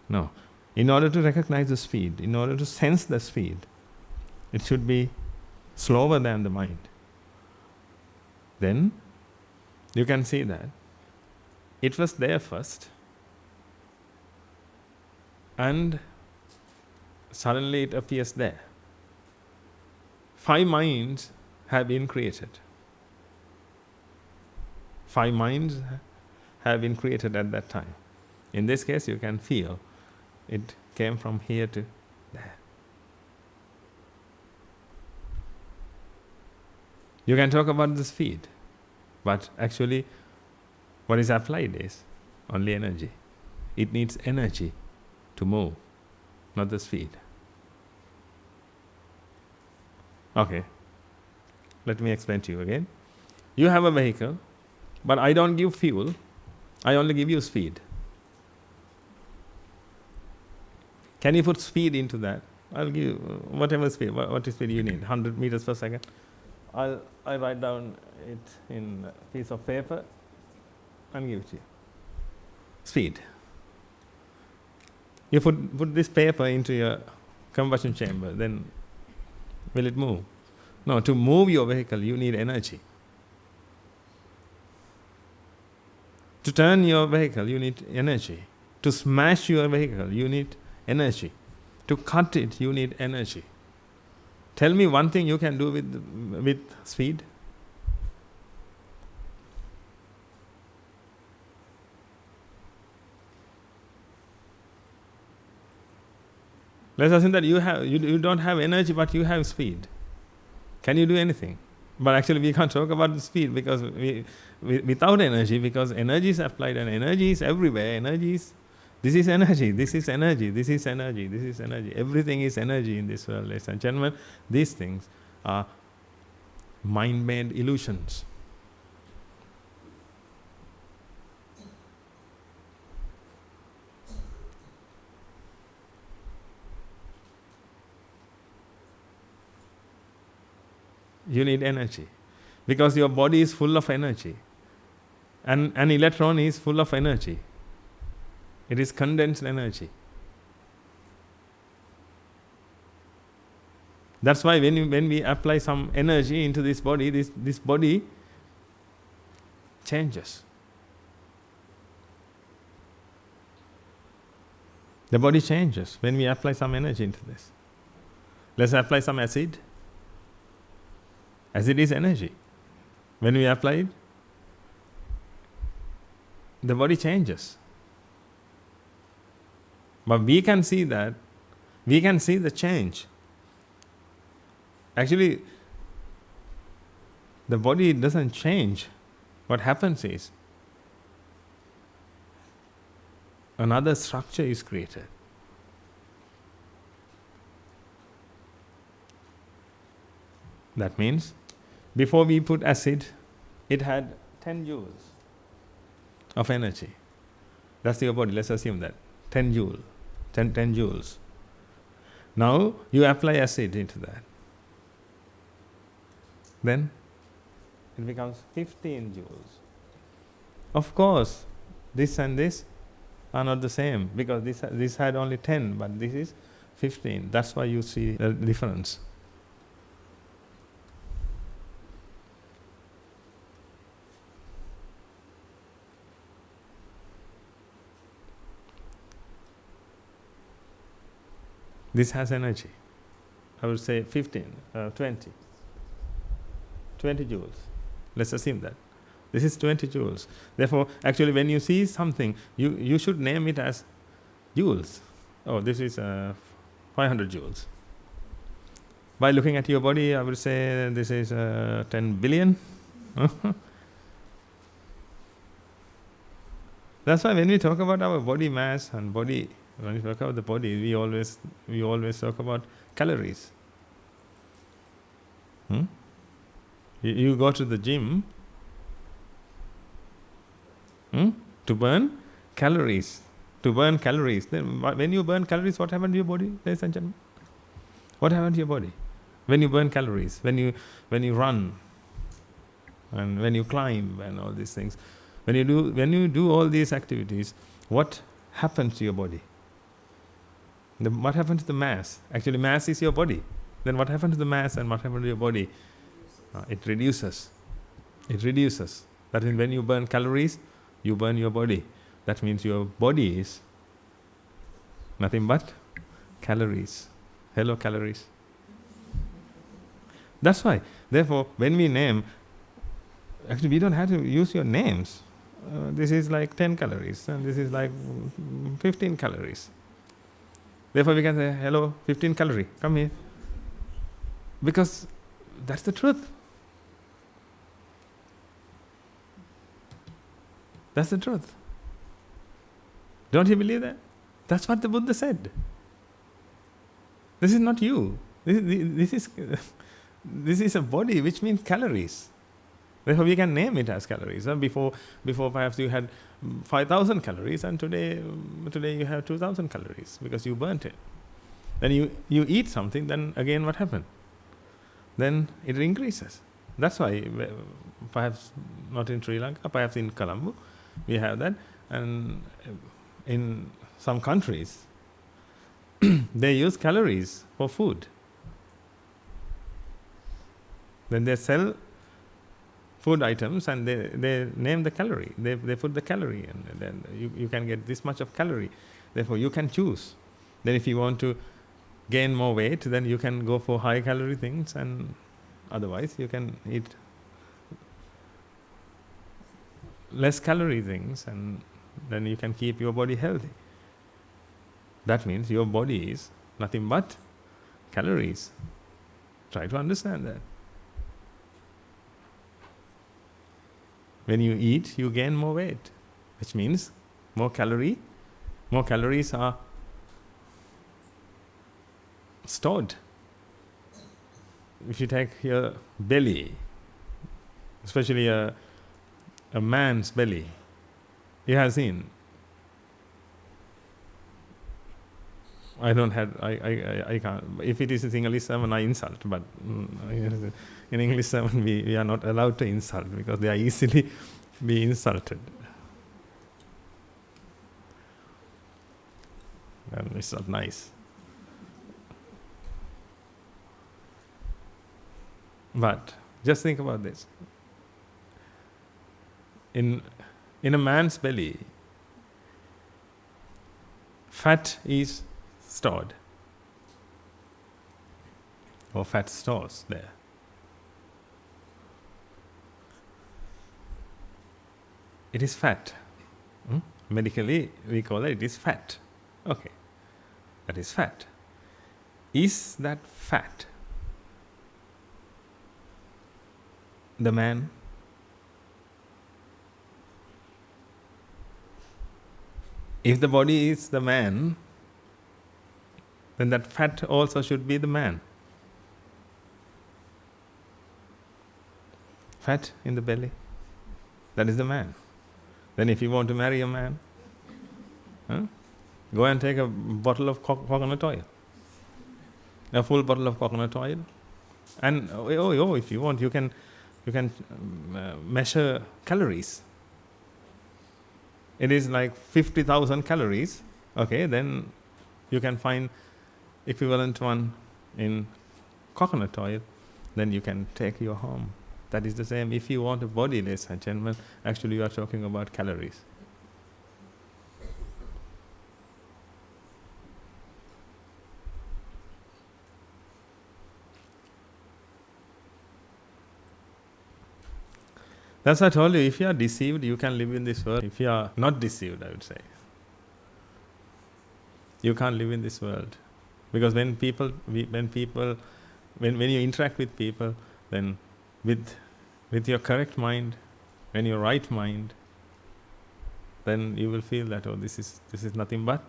No. In order to recognize the speed, in order to sense the speed, it should be slower than the mind. Then you can see that it was there first, and suddenly it appears there. 5 minds have been created. 5 minds have been created at that time. In this case, you can feel it came from here to there. You can talk about the speed, but actually what is applied is only energy. It needs energy to move, not the speed. Okay, let me explain to you again. You have a vehicle, but I don't give fuel, I only give you speed. Can you put speed into that? I'll give you whatever speed, what speed you need, 100 meters per second. I'll write down it in a piece of paper and give it to you. Speed. You put this paper into your combustion chamber, then will it move? No, to move your vehicle you need energy. To turn your vehicle you need energy. To smash your vehicle you need energy. To cut it you need energy. Tell me one thing you can do with speed. Let's assume that you don't have energy, but you have speed. Can you do anything? But actually we can't talk about the speed because without energy, because energy is applied and energy is everywhere. This is energy, this is energy, this is energy, this is energy. Everything is energy in this world, ladies and gentlemen. These things are mind-made illusions. You need energy because your body is full of energy, and an electron is full of energy. It is condensed energy. That's why when we apply some energy into this body, this body changes. The body changes when we apply some energy into this. Let's apply some acid. Acid is energy. When we apply it, the body changes. But we can see that, we can see the change. Actually, the body doesn't change. What happens is, another structure is created. That means, before we put acid, it had 10 joules of energy. That's your body, let's assume that. 10 joules. Now, you apply acid into that. Then, it becomes 15 joules. Of course, this and this are not the same, because this had only 10, but this is 15. That's why you see the difference. This has energy. I would say 20 joules. Let's assume that. This is 20 joules. Therefore, actually when you see something, you should name it as joules. Oh, this is 500 joules. By looking at your body, I would say this is 10 billion. That's why when we talk about our body mass and body, when we talk about the body, we always talk about calories. You go to the gym to burn calories. Then when you burn calories, what happened to your body, ladies and gentlemen? What happened to your body? When you burn calories, when you run, and when you climb and all these things, when you do all these activities, what happens to your body? What happens to the mass? Actually, mass is your body. Then what happens to the mass and what happens to your body? It reduces. It reduces. That means when you burn calories, you burn your body. That means your body is nothing but calories. Hello, calories. That's why. Therefore, when we name, actually we don't have to use your names. This is like 10 calories and this is like 15 calories. Therefore we can say, hello, 15 calorie, come here. Because that's the truth. That's the truth. Don't you believe that? That's what the Buddha said. This is not you. This is a body, which means calories. Therefore we can name it as calories. Before perhaps you had 5,000 calories and today you have 2,000 calories because you burnt it. Then you eat something, then again what happened? Then it increases. That's why, perhaps not in Sri Lanka, perhaps in Colombo, we have that. And in some countries, they use calories for food. Then they sell food items and they name the calorie. They put the calorie and then you can get this much of calorie. Therefore you can choose. Then if you want to gain more weight, then you can go for high calorie things, and otherwise you can eat less calorie things, and then you can keep your body healthy. That means your body is nothing but calories. Try to understand that. When you eat, you gain more weight, which means more calories are stored. If you take your belly, especially a man's belly, you have seen. I can't. If it is a English sermon, I insult. But in English sermon, we are not allowed to insult because they are easily be insulted. And it's not nice. But just think about this. In a man's belly, fat is stored, or fat stores there. It is fat. Medically, we call it is fat. Okay, that is fat. Is that fat the man? If the body is the man, then that fat also should be the man. Fat in the belly, that is the man. Then if you want to marry a man, go and take a bottle of coconut oil, a full bottle of coconut oil, and if you want, you can measure calories. It is like 50,000 calories. Okay, then you can find equivalent one in coconut oil. Then you can take your home. That is the same. If you want a body, ladies and gentlemen, actually you are talking about calories. That's why I told you, if you are deceived, you can live in this world. If you are not deceived, I would say, you can't live in this world. Because when you interact with people, then with your correct mind, when your right mind, then you will feel that, this is nothing but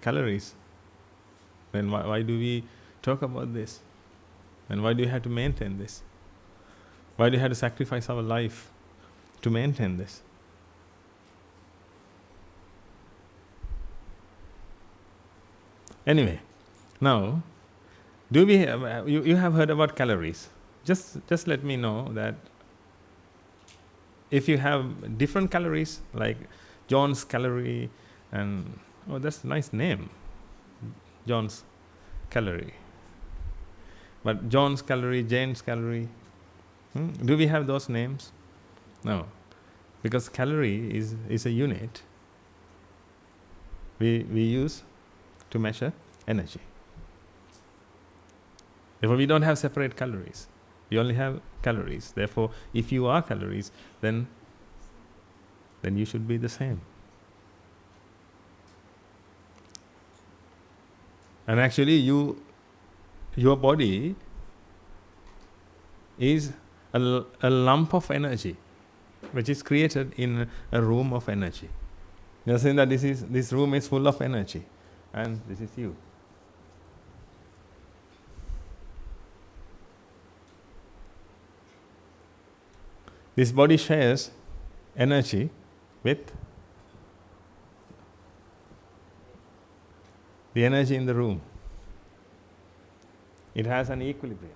calories. Then why do we talk about this? And why do you have to maintain this? Why do you have to sacrifice our life to maintain this? Anyway, now, you have heard about calories. just let me know that if you have different calories, like John's calorie, and that's a nice name, John's calorie. But John's calorie, Jane's calorie, do we have those names? No, because calorie is a unit we use to measure energy. Therefore, we don't have separate calories. We only have calories. Therefore, if you are calories, then you should be the same. And actually, your body is a lump of energy, which is created in a room of energy. You're saying that this room is full of energy, and this is you. This body shares energy with the energy in the room. It has an equilibrium.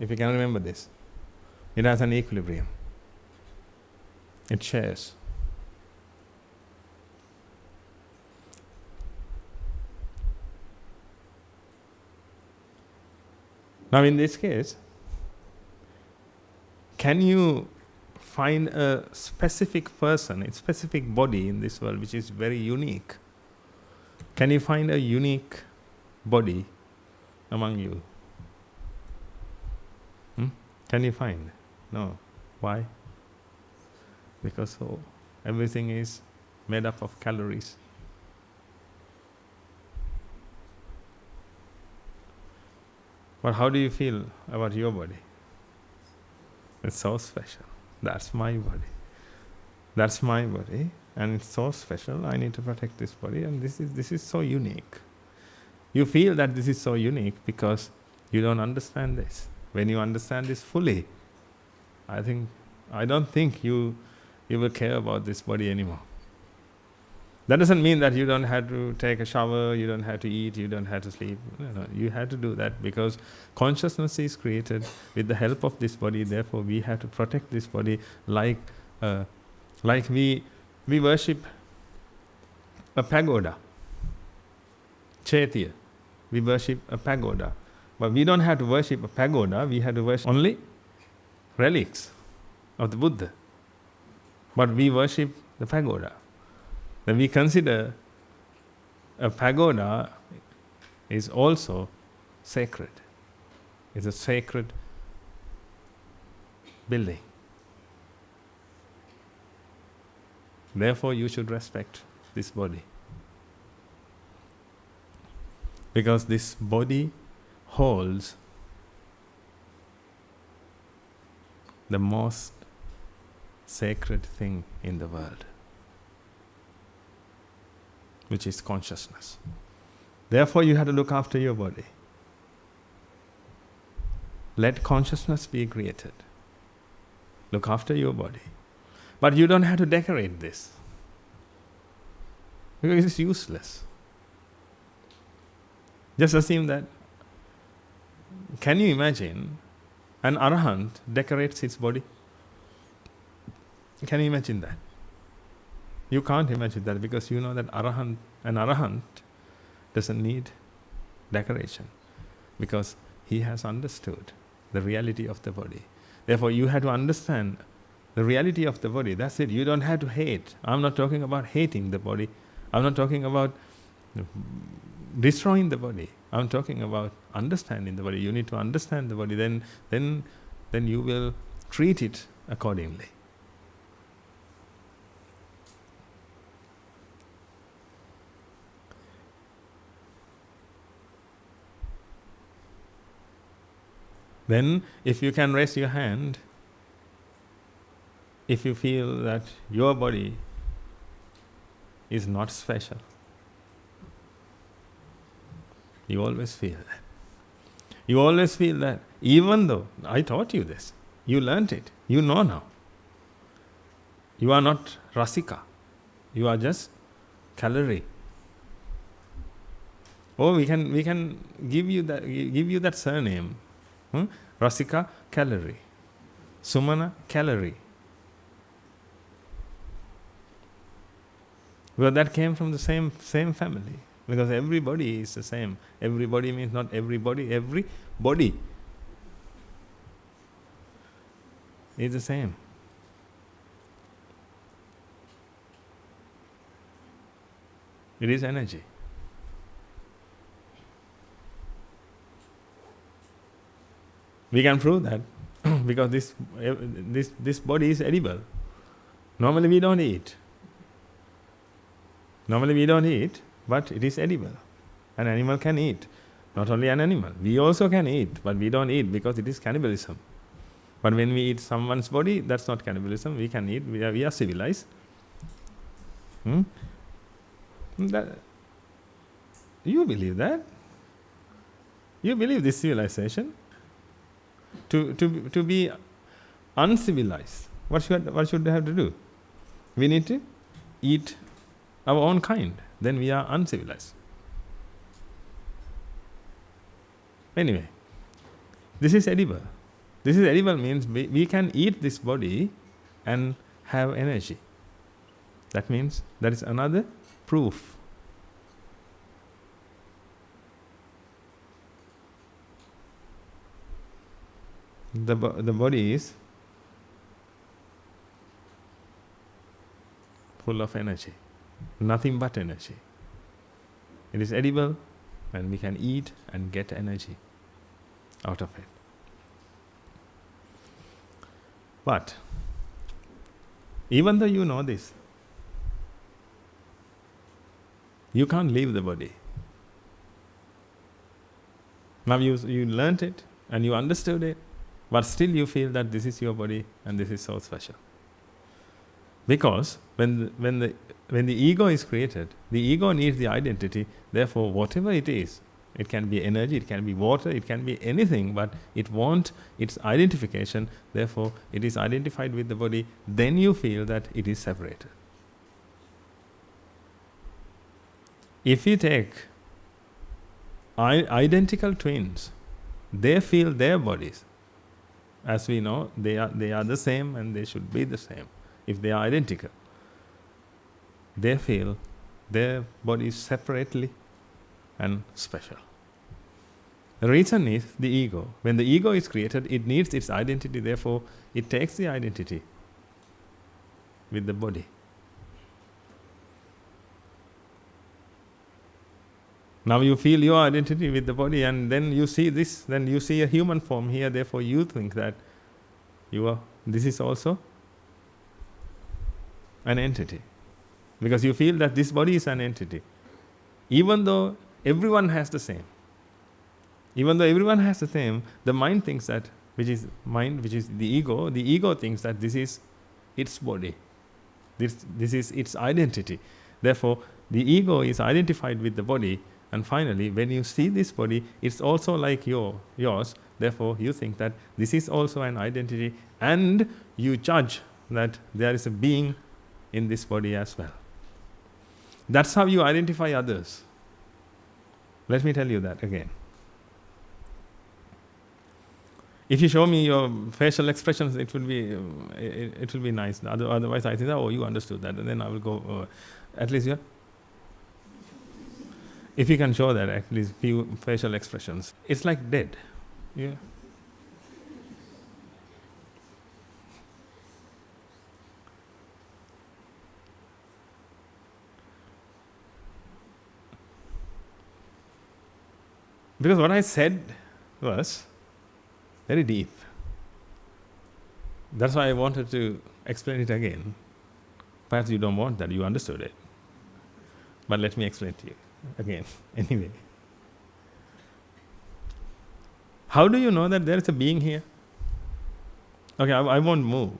If you can remember this, it has an equilibrium. It shares. Now, in this case, can you find a specific person, a specific body in this world which is very unique? Can you find a unique body among you? Can you find? No. Why? Because everything is made up of calories. But how do you feel about your body? It's so special. That's my body. That's my body, and it's so special. I need to protect this body, and this is so unique. You feel that this is so unique because you don't understand this. When you understand this fully, I don't think you will care about this body anymore. That doesn't mean that you don't have to take a shower, you don't have to eat, you don't have to sleep. No, you have to do that because consciousness is created with the help of this body. Therefore, we have to protect this body like we worship a pagoda, Chaitya. We worship a pagoda. But we don't have to worship a pagoda, we have to worship only relics of the Buddha. But we worship the pagoda. Then we consider a pagoda is also sacred. It's a sacred building. Therefore, you should respect this body. Because this body holds the most sacred thing in the world, which is consciousness. Therefore, you have to look after your body. Let consciousness be created. Look after your body. But you don't have to decorate this, because it's useless. Just assume that. Can you imagine an arahant decorates his body? Can you imagine that? You can't imagine that because you know that an arahant doesn't need decoration because he has understood the reality of the body. Therefore, you have to understand the reality of the body. That's it. You don't have to hate. I'm not talking about hating the body. I'm not talking about destroying the body. I'm talking about understanding the body. You need to understand the body. Then you will treat it accordingly. Then, if you can raise your hand, if you feel that your body is not special, you always feel that. You always feel that, even though I taught you this, you learnt it, you know now. You are not Rasika, you are just calorie. Oh, we can give you that surname. Rasika, calorie. Sumana, calorie. Well, that came from the same family. Because everybody is the same. Everybody means not everybody, every body is the same. It is energy. We can prove that because this body is edible. Normally we don't eat. But it is edible. An animal can eat. Not only an animal. We also can eat, but we don't eat because it is cannibalism. But when we eat someone's body, that's not cannibalism. We can eat. We are civilized. You believe that? You believe this civilization? To be uncivilized, what should they have to do? We need to eat our own kind. Then we are uncivilized. Anyway, this is edible. This is edible means we can eat this body and have energy. That means that is another proof. The body is full of energy. Nothing but energy. It is edible and we can eat and get energy out of it. But even though you know this, you can't leave the body. Now you learnt it and you understood it, but still you feel that this is your body and this is so special. Because when the ego is created, the ego needs the identity. Therefore, whatever it is, it can be energy, it can be water, it can be anything, but it wants its identification. Therefore, it is identified with the body. Then you feel that it is separated. If you take identical twins, they feel their bodies. As we know, they are the same and they should be the same. If they are identical, they feel their bodies separately and special. The reason is the ego. When the ego is created, it needs its identity. Therefore, it takes the identity with the body. Now you feel your identity with the body, and then you see this. Then you see a human form here. Therefore, you think that this is also an entity, because you feel that this body is an entity, even though everyone has the same. Even though everyone has the same, the mind thinks that, which is the ego. The ego thinks that this is its body. This is its identity. Therefore, the ego is identified with the body. And finally, when you see this body, it's also like yours. Therefore, you think that this is also an identity, and you judge that there is a being in this body as well. That's how you identify others. Let me tell you that again. If you show me your facial expressions, it will be nice. Otherwise, I think, you understood that, and then I will go. At least, if you can show that, at least few facial expressions, it's like dead. Yeah. Because what I said was very deep. That's why I wanted to explain it again. Perhaps you don't want that, you understood it. But let me explain to you again, anyway. How do you know that there is a being here? Okay, I won't move.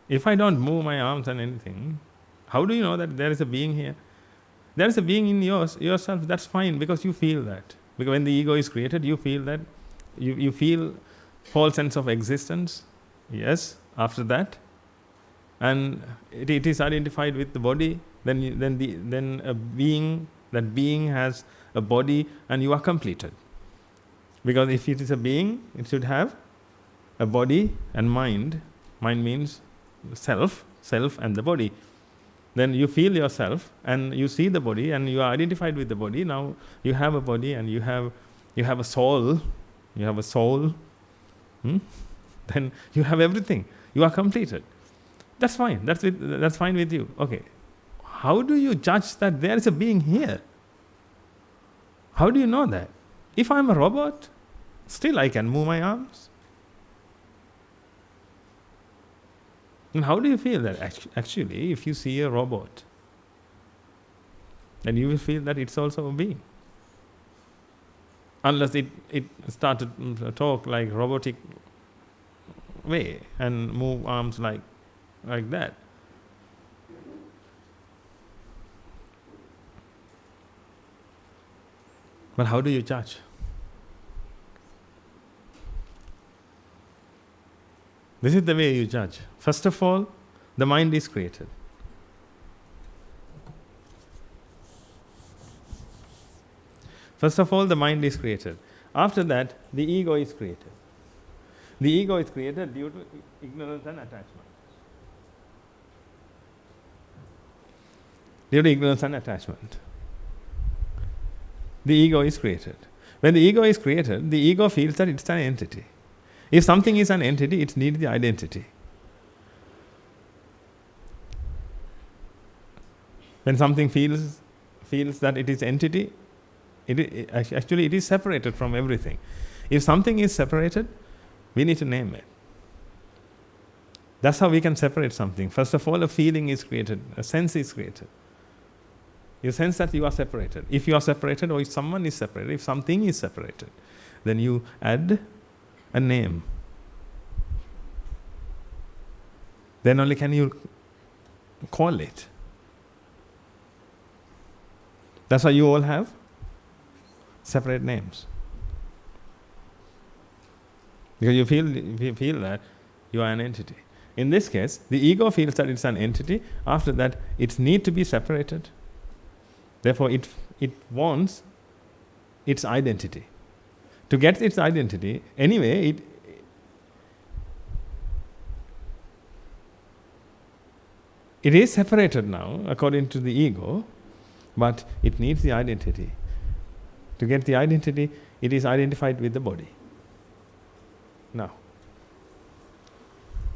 If I don't move my arms and anything, how do you know that there is a being here? There is a being in yourself, that's fine, because you feel that. Because when the ego is created, you feel that. You feel false sense of existence, yes, after that. And it is identified with the body, then a being That being has a body and you are completed. Because if it is a being, it should have a body and mind. Mind means self and the body. Then you feel yourself and you see the body and you are identified with the body. Now you have a body and you have a soul. You have a soul. Then you have everything. You are completed. That's fine. That's fine with you. Okay. How do you judge that there is a being here? How do you know that? If I am a robot, still I can move my arms. And how do you feel that? Actually, if you see a robot, then you will feel that it's also a being. Unless it started to talk like robotic way and move arms like that. But how do you judge? This is the way you judge. First of all, the mind is created. First of all, the mind is created. After that, the ego is created. The ego is created due to ignorance and attachment. Due to ignorance and attachment. The ego is created. When the ego is created, the ego feels that it's an entity. If something is an entity, it needs the identity. When something feels that it is entity, actually it is separated from everything. If something is separated, we need to name it. That's how we can separate something. First of all, a feeling is created, a sense is created. You sense that you are separated. If you are separated, or if someone is separated, if something is separated, then you add a name. Then only can you call it. That's why you all have separate names. Because you feel that you are an entity. In this case, the ego feels that it's an entity. After that, it needs to be separated. Therefore, it wants its identity. To get its identity, anyway, it is separated now, according to the ego, but it needs the identity. To get the identity, it is identified with the body.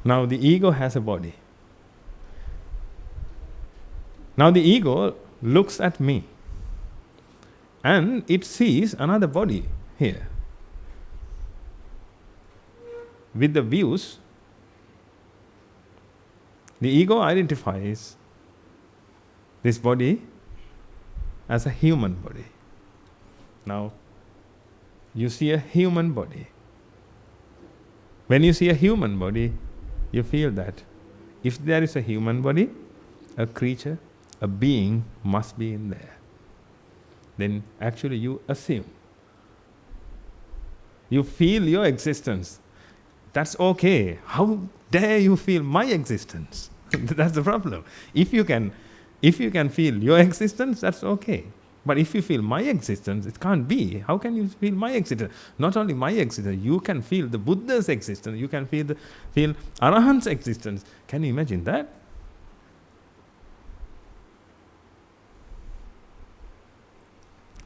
Now the ego has a body. Now the ego looks at me and it sees another body here with the views. The ego identifies this body as a human body. Now you see a human body. When you see a human body, you feel that if there is a human body, a creature, a being must be in there. Then actually you assume. You feel your existence. That's okay. How dare you feel my existence? That's the problem. If you can feel your existence, that's okay. But if you feel my existence, it can't be. How can you feel my existence? Not only my existence, you can feel the Buddha's existence. You can feel Arahant's existence. Can you imagine that?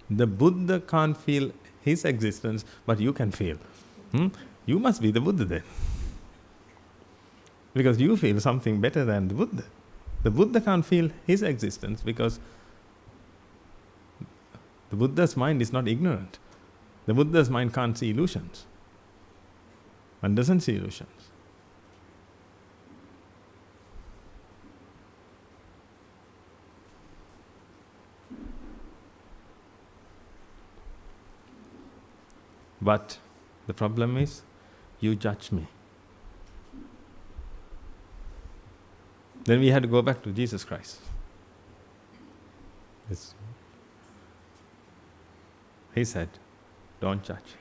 The Buddha can't feel his existence, but you can feel. You must be the Buddha then. Because you feel something better than the Buddha. The Buddha can't feel his existence because the Buddha's mind is not ignorant. The Buddha's mind can't see illusions. One doesn't see illusions. But the problem is, you judge me. Then we had to go back to Jesus Christ. He said, don't judge.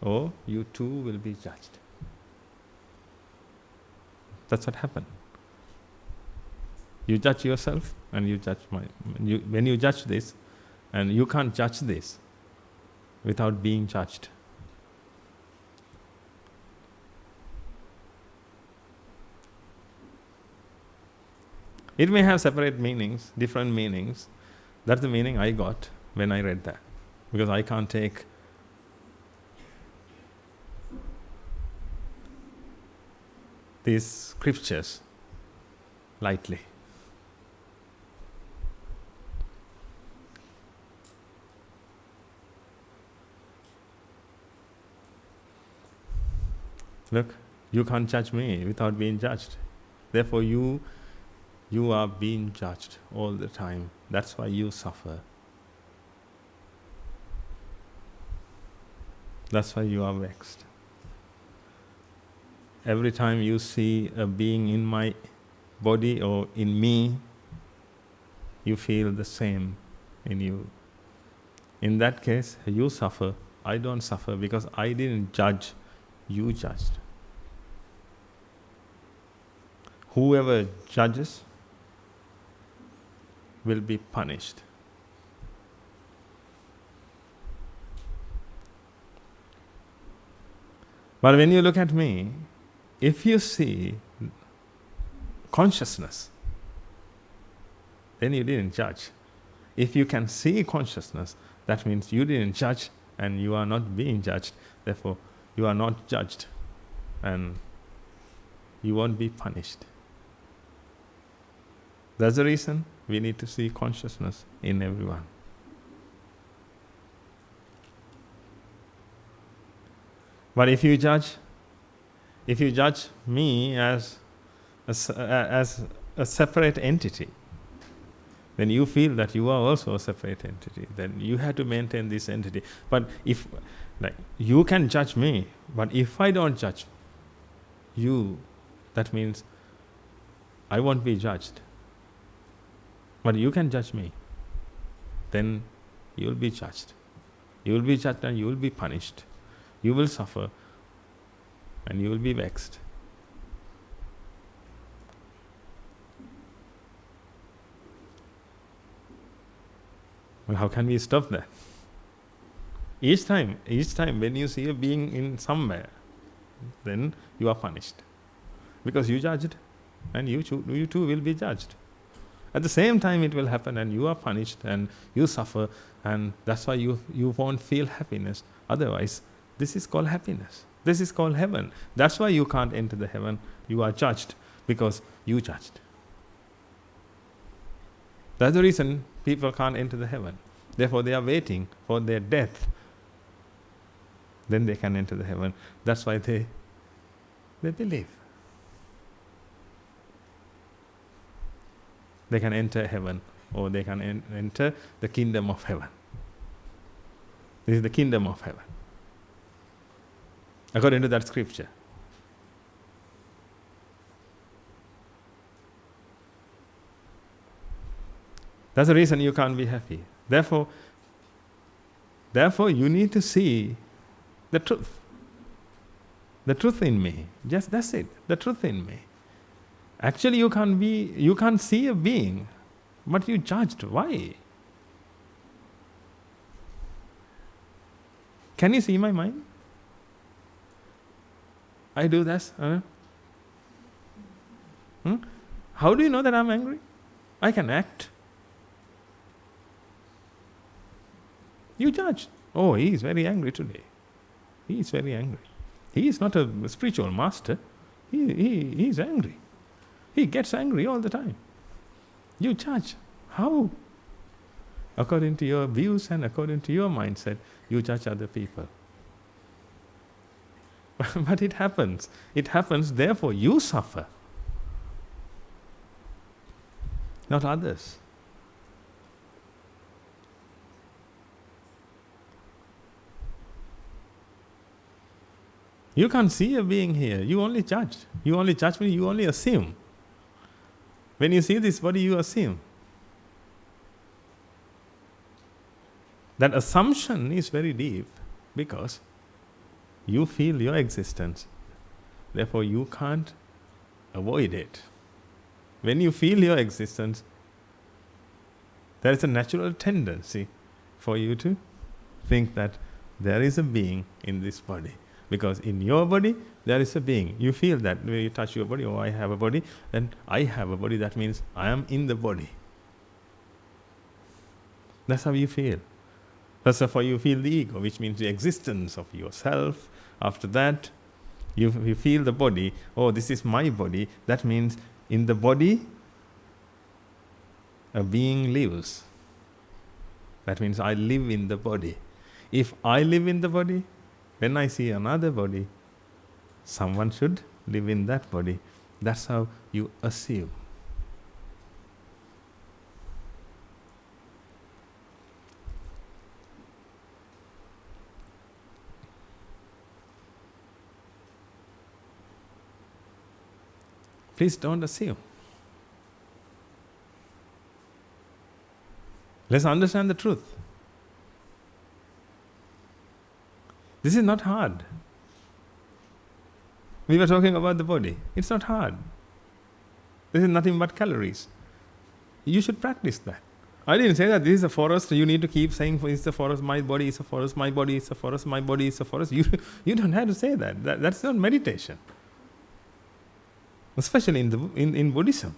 Or you too will be judged. That's what happened. You judge yourself and you judge when you judge this, and you can't judge this without being judged. It may have separate meanings, different meanings. That's the meaning I got when I read that. Because I can't take these scriptures lightly. Look, you can't judge me without being judged. Therefore, you are being judged all the time. That's why you suffer. That's why you are vexed. Every time you see a being in my body or in me, you feel the same in you. In that case, you suffer. I don't suffer because I didn't judge, you judged. Whoever judges will be punished. But when you look at me, if you see consciousness, then you didn't judge. If you can see consciousness, that means you didn't judge and you are not being judged. Therefore, you are not judged and you won't be punished. That's the reason we need to see consciousness in everyone. But if you judge me as a separate entity, then you feel that you are also a separate entity. Then you have to maintain this entity. But if, you can judge me, but if I don't judge you, that means I won't be judged. But you can judge me. Then you will be judged. You will be judged and you will be punished. You will suffer and you will be vexed. Well, how can we stop that? Each time when you see a being in somewhere, then you are punished. Because you judged and you too will be judged. At the same time it will happen and you are punished and you suffer, and that's why you won't feel happiness. Otherwise, this is called happiness. This is called heaven. That's why you can't enter the heaven. You are judged because you judged. That's the reason people can't enter the heaven. Therefore, they are waiting for their death. Then they can enter the heaven. That's why they believe. They can enter heaven, or they can enter the kingdom of heaven. This is the kingdom of heaven, according to that scripture. That's the reason you can't be happy. Therefore, you need to see the truth. The truth in me. Just that's it. The truth in me. Actually, you can't see a being, but you judged. Why? Can you see my mind? I do this. How do you know that I'm angry? I can act. You judge. Oh, he is very angry today. He is very angry. He is not a spiritual master. He is angry. He gets angry all the time. You judge. How? According to your views and according to your mindset, you judge other people. But it happens. It happens, therefore you suffer. Not others. You can't see a being here. You only judge. You only judge me, you only assume. When you see this body, you assume. That assumption is very deep because you feel your existence. Therefore, you can't avoid it. when you feel your existence, there is a natural tendency for you to think that there is a being in this body. Because in your body, there is a being. You feel that when you touch your body, oh, I have a body, then I have a body, that means I am in the body. That's how you feel. First of all, you feel the ego, which means the existence of yourself. After that, you feel the body, oh, this is my body. That means in the body, a being lives. That means I live in the body. If I live in the body, when I see another body, someone should live in that body. That's how you assume. Please don't assume. Let's understand the truth. This is not hard. We were talking about the body. It's not hard. This is nothing but calories. You should practice that. I didn't say that this is a forest. You need to keep saying, it's a forest, my body is a forest, my body is a forest, my body is a forest. You don't have to say that. That's not meditation. Especially in Buddhism.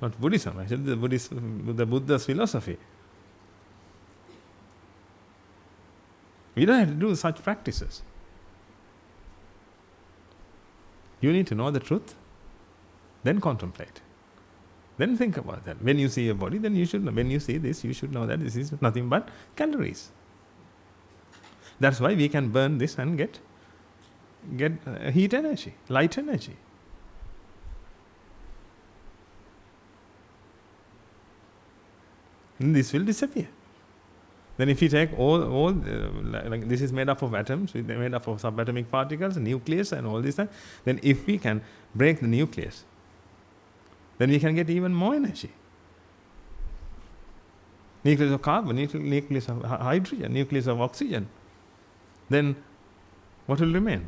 Not Buddhism, actually the Buddha's philosophy. We don't have to do such practices. You need to know the truth, then contemplate. Then think about that. When you see a body, then you should know. When you see this, you should know that this is nothing but calories. That's why we can burn this and get heat energy, light energy. And this will disappear. Then if you take all like this is made up of atoms, made up of subatomic particles, nucleus and all this, then if we can break the nucleus, then we can get even more energy. Nucleus of carbon, nucleus of hydrogen, nucleus of oxygen. Then what will remain?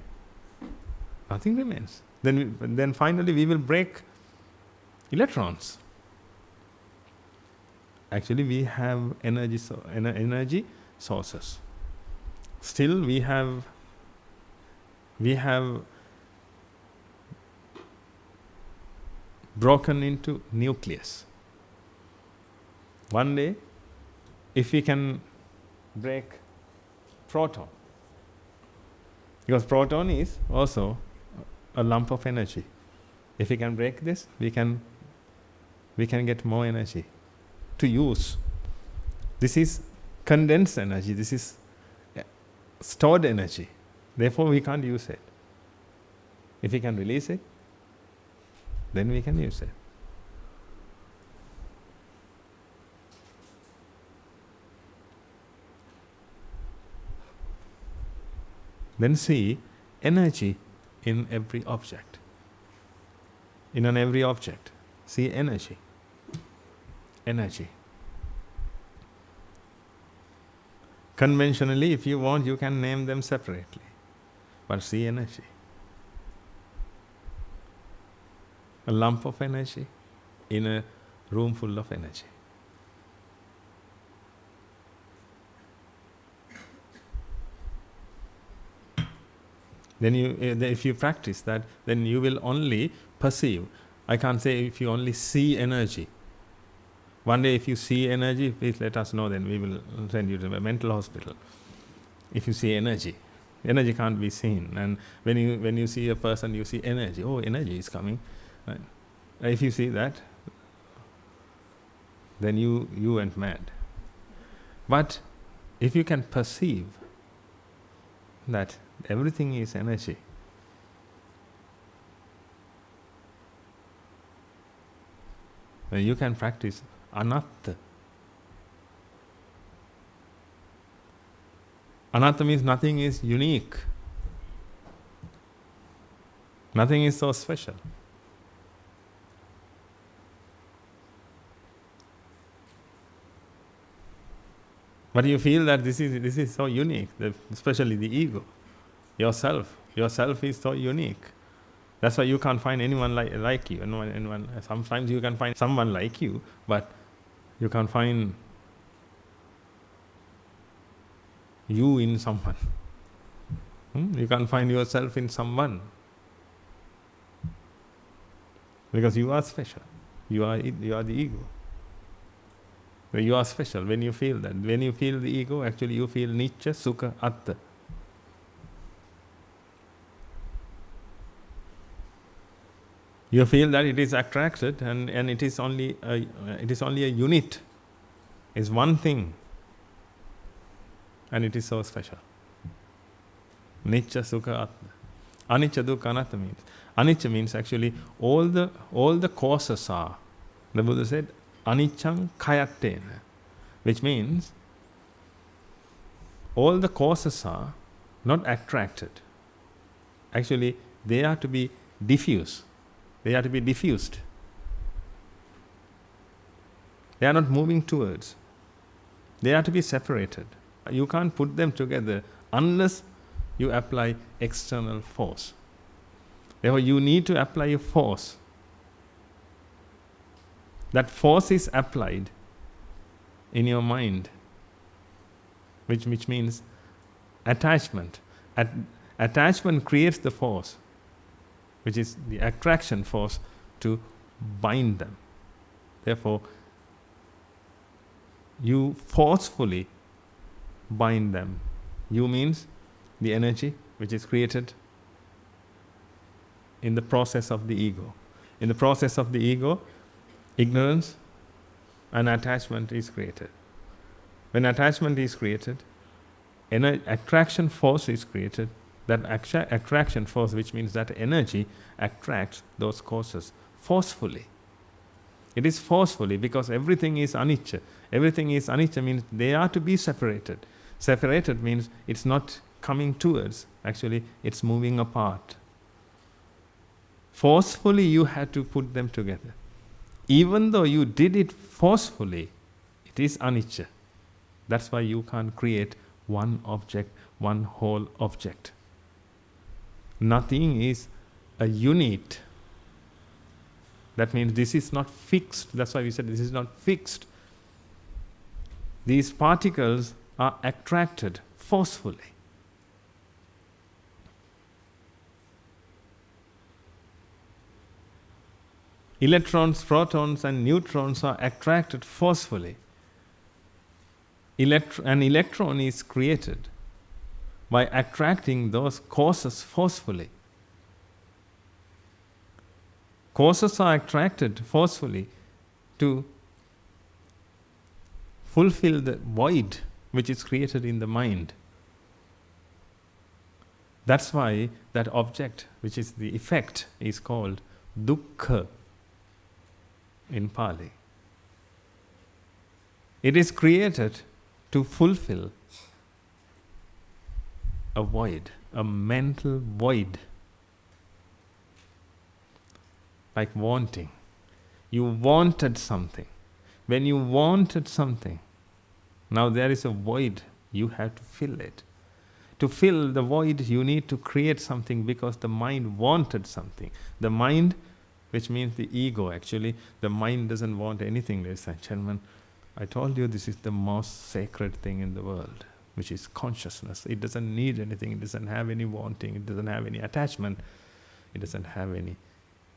Nothing remains. Then finally we will break electrons. Actually, we have energy sources. Still, we have broken into nucleus. One day, if we can break proton, because proton is also a lump of energy. If we can break this, we can get more energy to use. This is condensed energy. This is stored energy. Therefore, we can't use it. If we can release it, then we can use it. Then see energy in every object. In every object, see energy. Energy. Conventionally, if you want, you can name them separately. But see energy. A lump of energy in a room full of energy. Then if you practice that, then you will only perceive. I can't say if you only see energy. One day if you see energy, please let us know, then we will send you to a mental hospital. If you see energy can't be seen. And when you see a person, you see energy. Oh, energy is coming. Right? If you see that, then you went mad. But if you can perceive that everything is energy, then you can practice anatta. Anatta means nothing is unique. Nothing is so special. But you feel that this is so unique, especially the ego, yourself. Yourself is so unique. That's why you can't find anyone like you. Sometimes you can find someone like you, but you can't find you in someone. You can't find yourself in someone. Because you are special. You are the ego. You are special when you feel that. When you feel the ego, actually you feel Nicca, Sukha, Atta. You feel that it is attracted and it is only a unit. It's one thing. And it is so special. Nicca, Sukha, Atta. Anicca, Dukkha, Anatta means. Anicca means actually all the causes are. The Buddha said, Aniccang kayattena, which means all the causes are not attracted. Actually, they are to be diffused. They are to be diffused. They are not moving towards. They are to be separated. You can't put them together unless you apply external force. Therefore, you need to apply a force. That force is applied in your mind, which means attachment. Attachment creates the force, which is the attraction force to bind them. Therefore, you forcefully bind them. You means the energy which is created in the process of the ego. In the process of the ego, ignorance and attachment is created. When attachment is created, attraction force is created. That attraction force, which means that energy, attracts those causes forcefully. It is forcefully because everything is anicca. Everything is anicca means they are to be separated. Separated means it's not coming towards, actually it's moving apart. Forcefully you had to put them together. Even though you did it forcefully, it is anicca. That's why you can't create one object, one whole object. Nothing is a unit. That means this is not fixed. That's why we said this is not fixed. These particles are attracted forcefully. Electrons, protons and neutrons are attracted forcefully. An electron is created by attracting those causes forcefully. Causes are attracted forcefully to fulfill the void which is created in the mind. That's why that object, which is the effect, is called dukkha in Pali. It is created to fulfill a void, a mental void. Like wanting. You wanted something. When you wanted something, now there is a void, you have to fill it. To fill the void, you need to create something because the mind wanted something. The mind, which means the ego actually, the mind doesn't want anything, ladies and gentlemen. I told you this is the most sacred thing in the world, which is consciousness. It doesn't need anything, it doesn't have any wanting, it doesn't have any attachment, it doesn't have any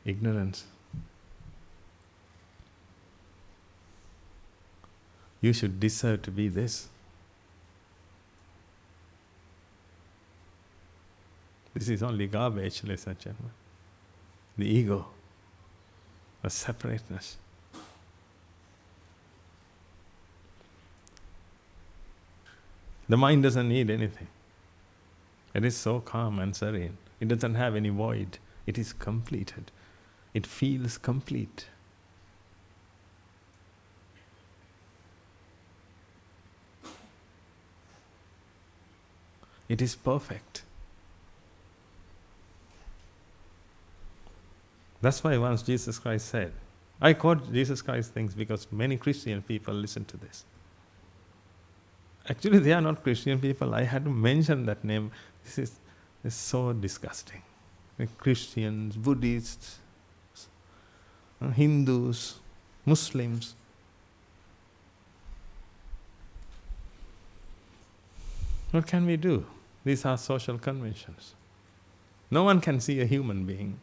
ignorance. You should deserve to be this. This is only garbage, ladies and gentlemen. The ego, the separateness. The mind doesn't need anything. It is so calm and serene. It doesn't have any void. It is completed. It feels complete. It is perfect. That's why once Jesus Christ said, I quote Jesus Christ things because many Christian people listen to this. Actually, they are not Christian people. I had to mention that name. This is so disgusting. like Christians, Buddhists, Hindus, Muslims. What can we do? These are social conventions. No one can see a human being.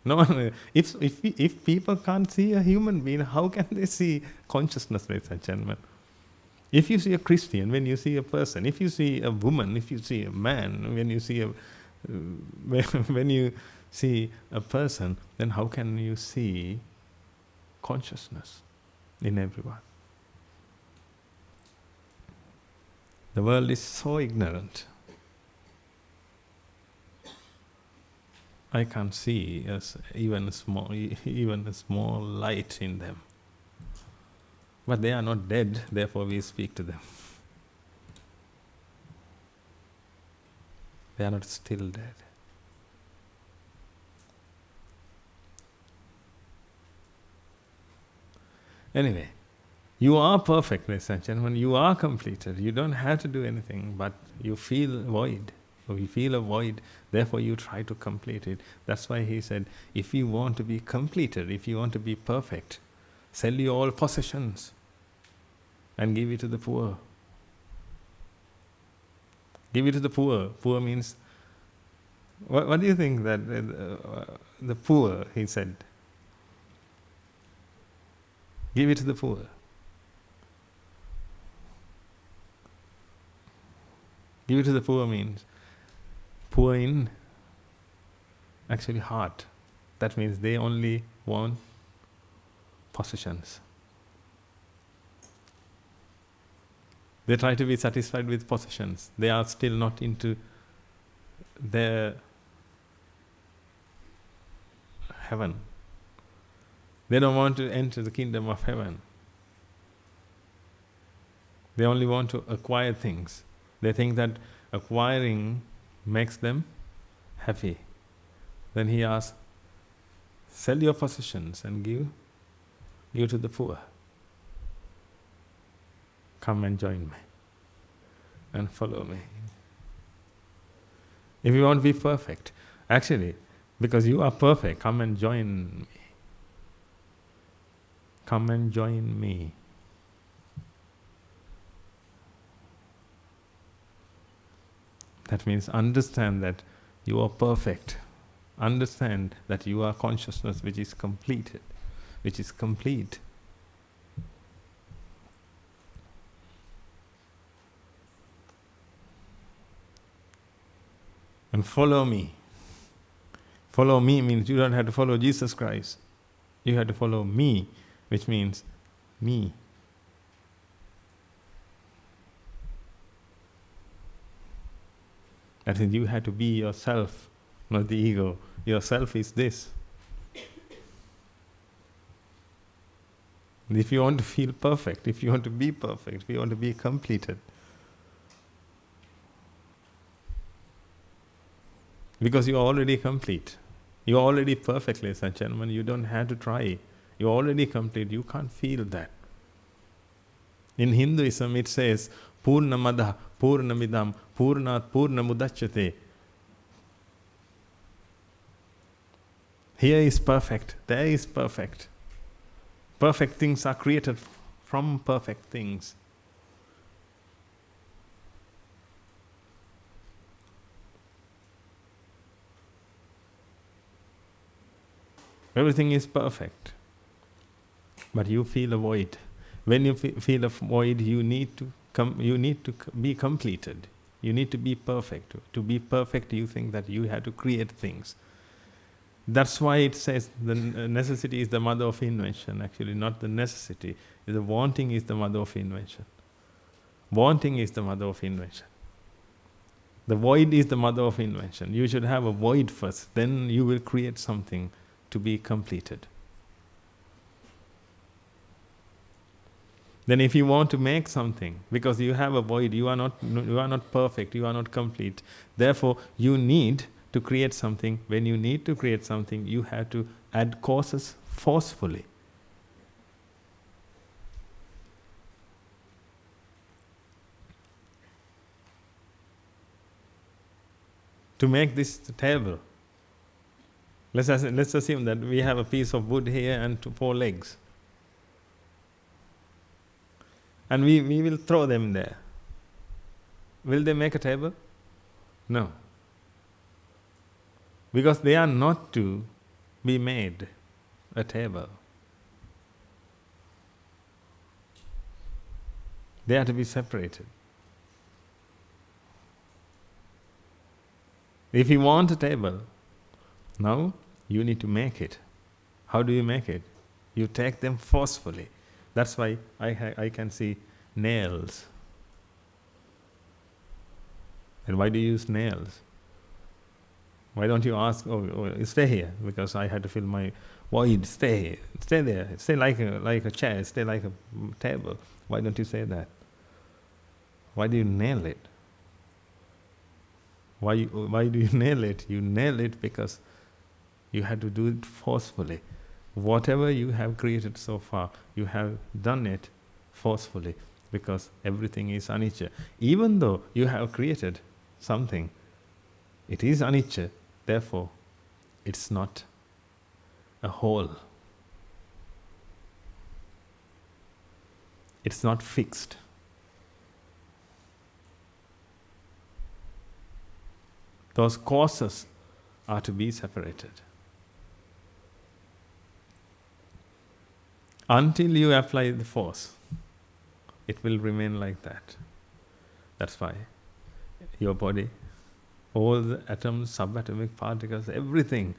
No one. If people can't see a human being, how can they see consciousness, ladies and gentlemen? If you see a Christian, when you see a person, if you see a woman, if you see a man, when you see when you see a person, then how can you see consciousness in everyone? The world is so ignorant. I can't see even a small light in them. But they are not dead, therefore we speak to them. They are not still dead. Anyway, you are perfect, ladies and gentlemen. You are completed. You don't have to do anything, but you feel void. So you feel a void, therefore you try to complete it. That's why he said, if you want to be completed, if you want to be perfect, sell your all possessions and give it to the poor. Give it to the poor. Poor means, what do you think that the poor, he said? Give it to the poor. Give it to the poor means poor in actually heart. That means they only want possessions. They try to be satisfied with possessions. They are still not into their heaven. They don't want to enter the kingdom of heaven. They only want to acquire things. They think that acquiring makes them happy. Then he asks, sell your possessions and give to the poor. Come and join me and follow me. If you want to be perfect, actually, because you are perfect, come and join me. Come and join me. That means understand that you are perfect. Understand that you are consciousness which is completed, which is complete. And follow me. Follow me means you don't have to follow Jesus Christ. You have to follow me, which means me. That is, you have to be yourself, not the ego. Yourself is this. And if you want to feel perfect, if you want to be perfect, if you want to be completed, because you are already complete, you are already perfect, ladies and gentlemen, you don't have to try. You are already complete, you can't feel that. In Hinduism it says, Purnamada, Purnamidam, Purnat, Purnamudachyate. Here is perfect, there is perfect. Perfect things are created from perfect things. Everything is perfect, but you feel a void. When you feel a void, you need to be completed. You need to be perfect. To be perfect, you think that you have to create things. That's why it says the necessity is the mother of invention. Actually, not the necessity. The wanting is the mother of invention. Wanting is the mother of invention. The void is the mother of invention. You should have a void first, then you will create something to be completed. Then if you want to make something, because you have a void, you are not perfect, you are not complete. Therefore, you need to create something. When you need to create something, you have to add causes forcefully. To make this table, Let's assume that we have a piece of wood here and four legs. And we will throw them there. Will they make a table? No. Because they are not to be made a table. They are to be separated. If you want a table, now you need to make it. How do you make it? You take them forcefully. That's why I can see nails. And why do you use nails? Why don't you ask, stay here, because I had to fill my void, stay here, stay there, stay like a chair, stay like a table. Why don't you say that? Why do you nail it? Why do you nail it? You nail it because you had to do it forcefully. Whatever you have created so far, you have done it forcefully, because everything is anicca. Even though you have created something, it is anicca, therefore it's not a whole. It's not fixed. Those causes are to be separated. Until you apply the force, it will remain like that. That's why your body, all the atoms, subatomic particles, everything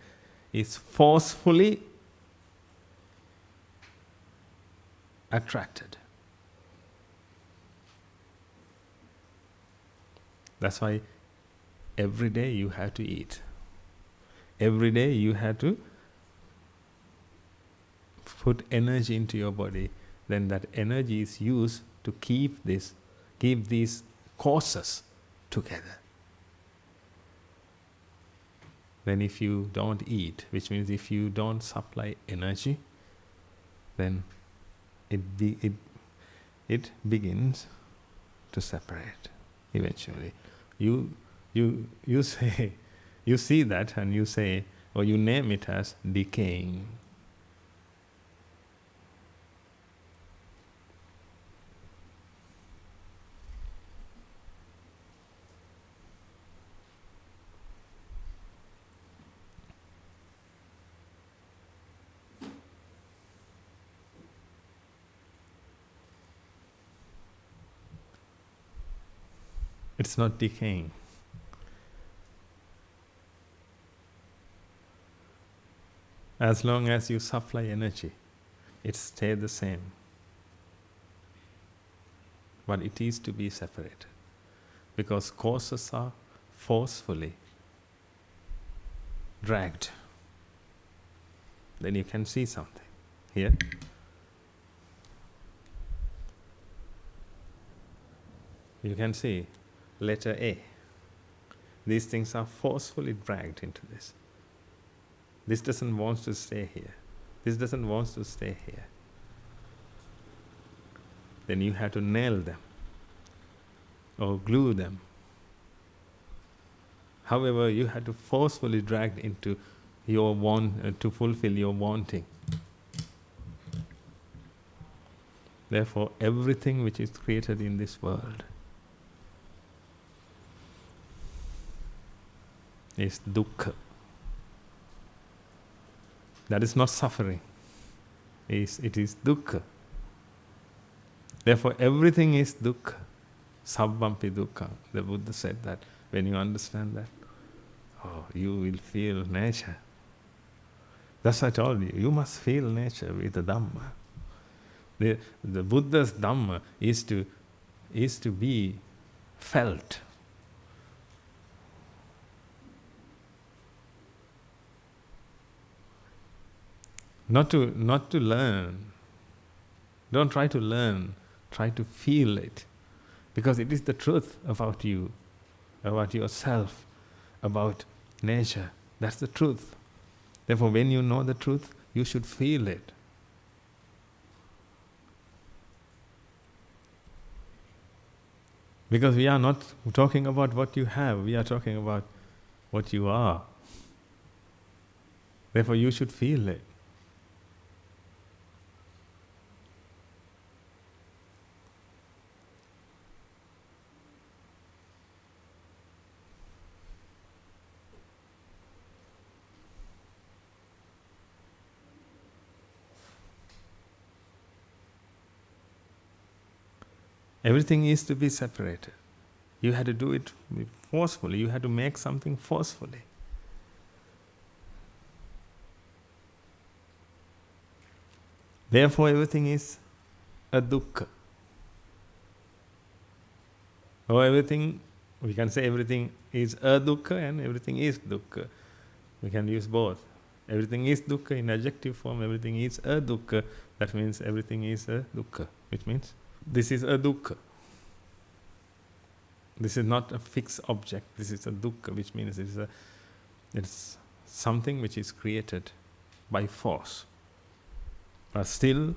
is forcefully attracted. That's why every day you have to eat. Every day you have to put energy into your body. Then that energy is used to keep these causes together. Then if you don't eat, which means if you don't supply energy, then it begins to separate eventually. You say, you see that and you say, or you name it as decaying. It's not decaying. As long as you supply energy, it stays the same. But it is to be separated. Because causes are forcefully dragged. Then you can see something. Here. You can see letter A. These things are forcefully dragged into this. This doesn't want to stay here. This doesn't want to stay here. Then you have to nail them or glue them. However, you have to forcefully drag into your want to fulfill your wanting. Therefore, everything which is created in this world is dukkha. That is not suffering. It is dukkha. Therefore, everything is dukkha. Sabbampi dukkha. The Buddha said that. When you understand that, you will feel nature. That's what I told you. You must feel nature with the Dhamma. The Buddha's Dhamma is to be felt. Not to learn. Don't try to learn. Try to feel it. Because it is the truth about you, about yourself, about nature. That's the truth. Therefore, when you know the truth, you should feel it. Because we are not talking about what you have, we are talking about what you are. Therefore, you should feel it. Everything is to be separated. You had to do it forcefully. You had to make something forcefully. Therefore, everything is a dukkha. Or everything, we can say everything is a dukkha and everything is dukkha. We can use both. Everything is dukkha in adjective form, everything is a dukkha. That means everything is a dukkha, which means this is a dukkha. This is not a fixed object, this is a dukkha, which means it's something which is created by force. But still,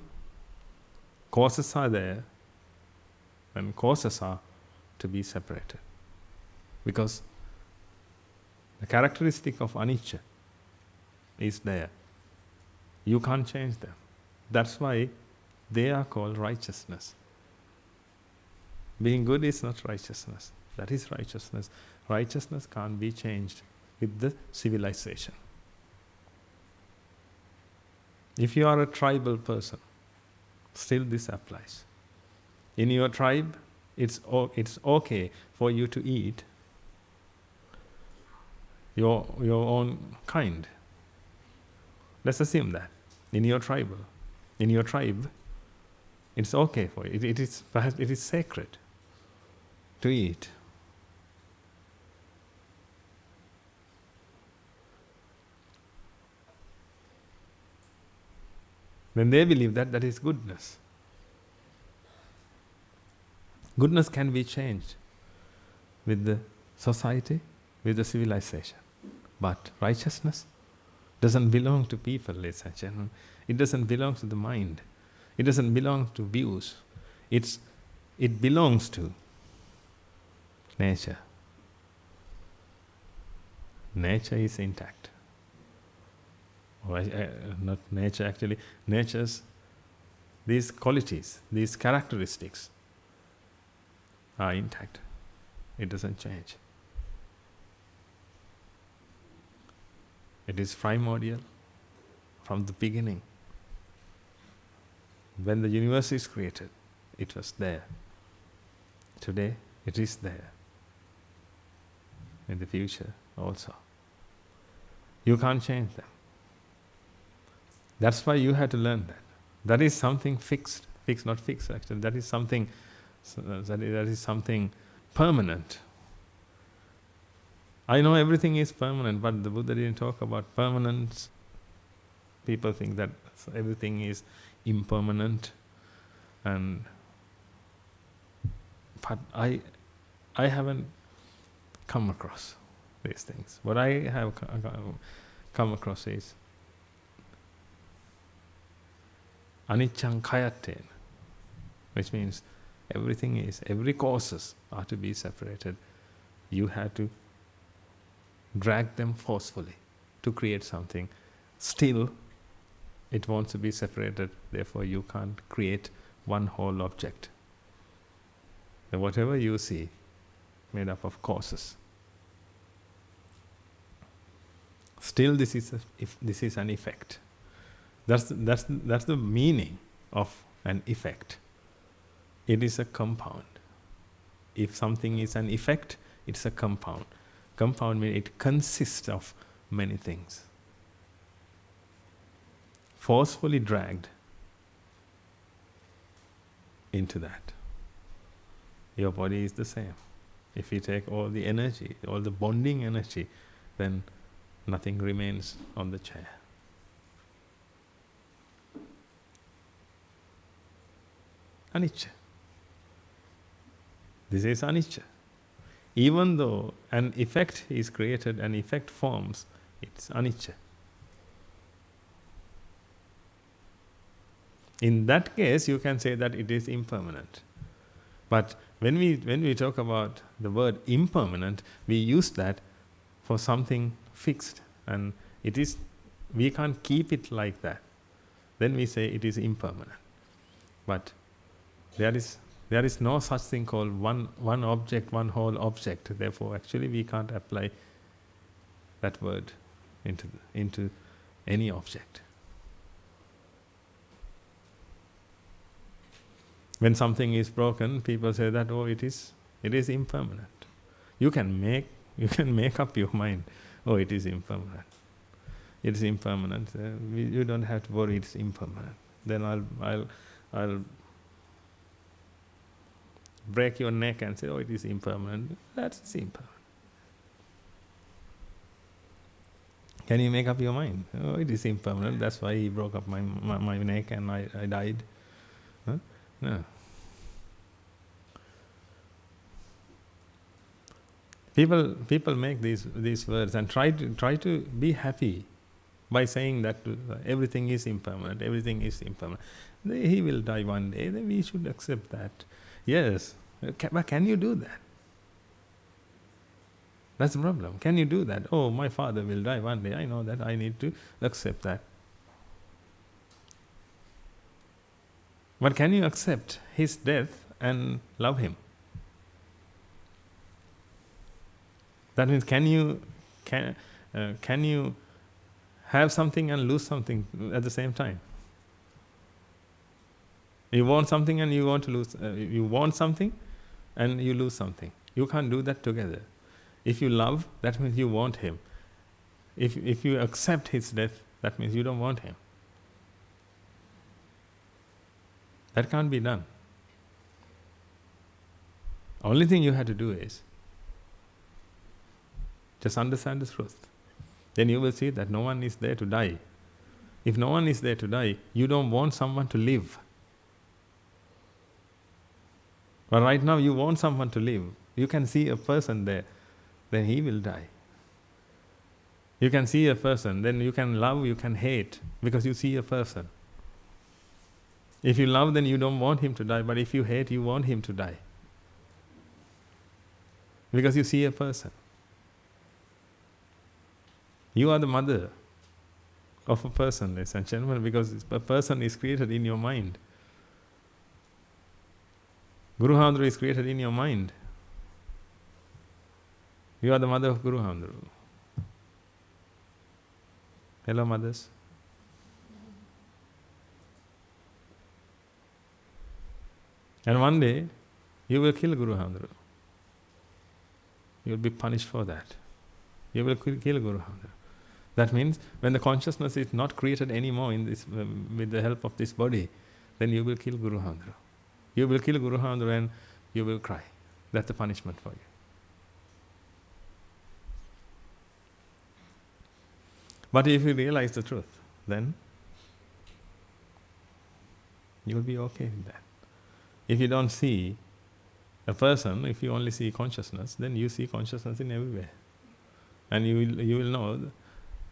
causes are there, and causes are to be separated. Because the characteristic of anicca is there. You can't change them. That's why they are called righteousness. Being good is not righteousness. That is righteousness. Righteousness can't be changed with the civilization. If you are a tribal person, still this applies. In your tribe, it's okay for you to eat your own kind. Let's assume that. In your tribe, it's okay for you. It is sacred to eat. Then they believe that is goodness. Goodness can be changed with the society, with the civilization. But righteousness doesn't belong to people, ladies and gentlemen. It doesn't belong to the mind. It doesn't belong to views. It belongs to nature. Nature is intact. Not nature actually. Nature's, these qualities, these characteristics are intact. It doesn't change. It is primordial from the beginning. When the universe is created, it was there. Today, it is there. In the future also. You can't change them. That's why you had to learn that. That is something fixed. Not fixed actually. That is something permanent. I know everything is permanent, but the Buddha didn't talk about permanence. People think that everything is impermanent, but I haven't come across these things. What I have come across is aniccaṃ khayattena, which means every causes are to be separated. You have to drag them forcefully to create something. Still, it wants to be separated, therefore you can't create one whole object. And whatever you see, made up of causes. Still, this is an effect. That's the meaning of an effect. It is a compound. If something is an effect, it's a compound. Compound means it consists of many things. Forcefully dragged into that. Your body is the same. If you take all the energy, all the bonding energy, then nothing remains on the chair. Anicca. This is anicca. Even though an effect is created, an effect forms, it's anicca. In that case, you can say that it is impermanent. But when we talk about the word impermanent, we use that for something fixed, and it is we can't keep it like that. Then we say it is impermanent. But there is no such thing called one object, one whole object. Therefore, actually, we can't apply that word into any object. When something is broken, people say that it is impermanent. You can make up your mind. Oh, it is impermanent. It is impermanent. You don't have to worry. It's impermanent. Then I'll break your neck and say, oh, it is impermanent. That's impermanent. Can you make up your mind? Oh, it is impermanent. That's why he broke up my neck and I died. Huh? No. People make these words and try to be happy by saying that everything is impermanent. Everything is impermanent. He will die one day. Then we should accept that. Yes, but can you do that? That's the problem. Can you do that? Oh, my father will die one day. I know that. I need to accept that. But can you accept his death and love him? That means can you have something and lose something at the same time? You want something and you want to lose. You want something and you lose something. You can't do that together. If you love, that means you want him. If you accept his death, that means you don't want him. That can't be done. Only thing you have to do is just understand the truth. Then you will see that no one is there to die. If no one is there to die, you don't want someone to live. But right now you want someone to live. You can see a person there, then he will die. You can see a person, then you can love, you can hate, because you see a person. If you love, then you don't want him to die, but if you hate, you want him to die. Because you see a person. You are the mother of a person, ladies and gentlemen, because a person is created in your mind. Guru Handru is created in your mind. You are the mother of Guru Handru. Hello, mothers. And one day, you will kill Guru Handru. You will be punished for that. You will kill Guru Handru. That means, when the consciousness is not created anymore in this, with the help of this body, then you will kill Guru Handru. You will kill Guru Handru and you will cry. That's the punishment for you. But if you realize the truth, then you will be okay with that. If you don't see a person, if you only see consciousness, then you see consciousness in everywhere. And you will know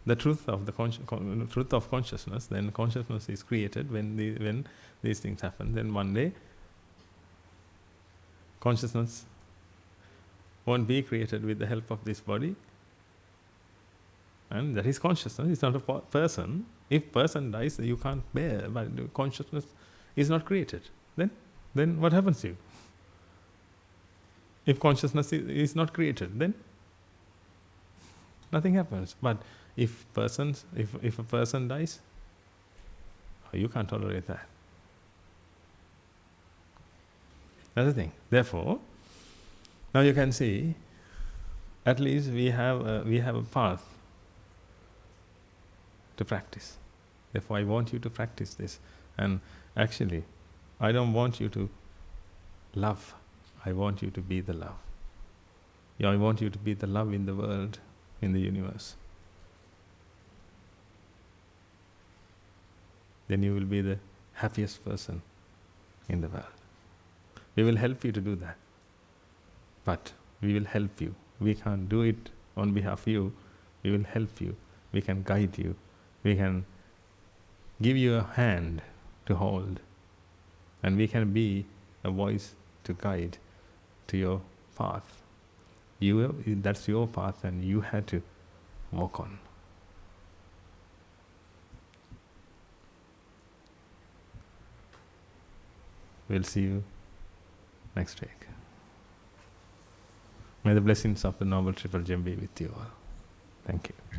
the truth of the truth of consciousness. Then consciousness is created when these things happen. Then one day, consciousness won't be created with the help of this body. And that is consciousness. It's not a person. If person dies, you can't bear. But consciousness is not created. Then what happens to you? If consciousness is not created, then nothing happens. But if a person dies, you can't tolerate that. That's the thing. Therefore, now you can see, at least we have a path to practice. Therefore, I want you to practice this. And actually, I don't want you to love. I want you to be the love. I want you to be the love in the world, in the universe. Then you will be the happiest person in the world. We will help you to do that. But we will help you. We can't do it on behalf of you. We will help you. We can guide you. We can give you a hand to hold. And we can be a voice to guide to your path. That's your path and you had to walk on. We'll see you next week. May the blessings of the Noble Triple Gem be with you all. Thank you.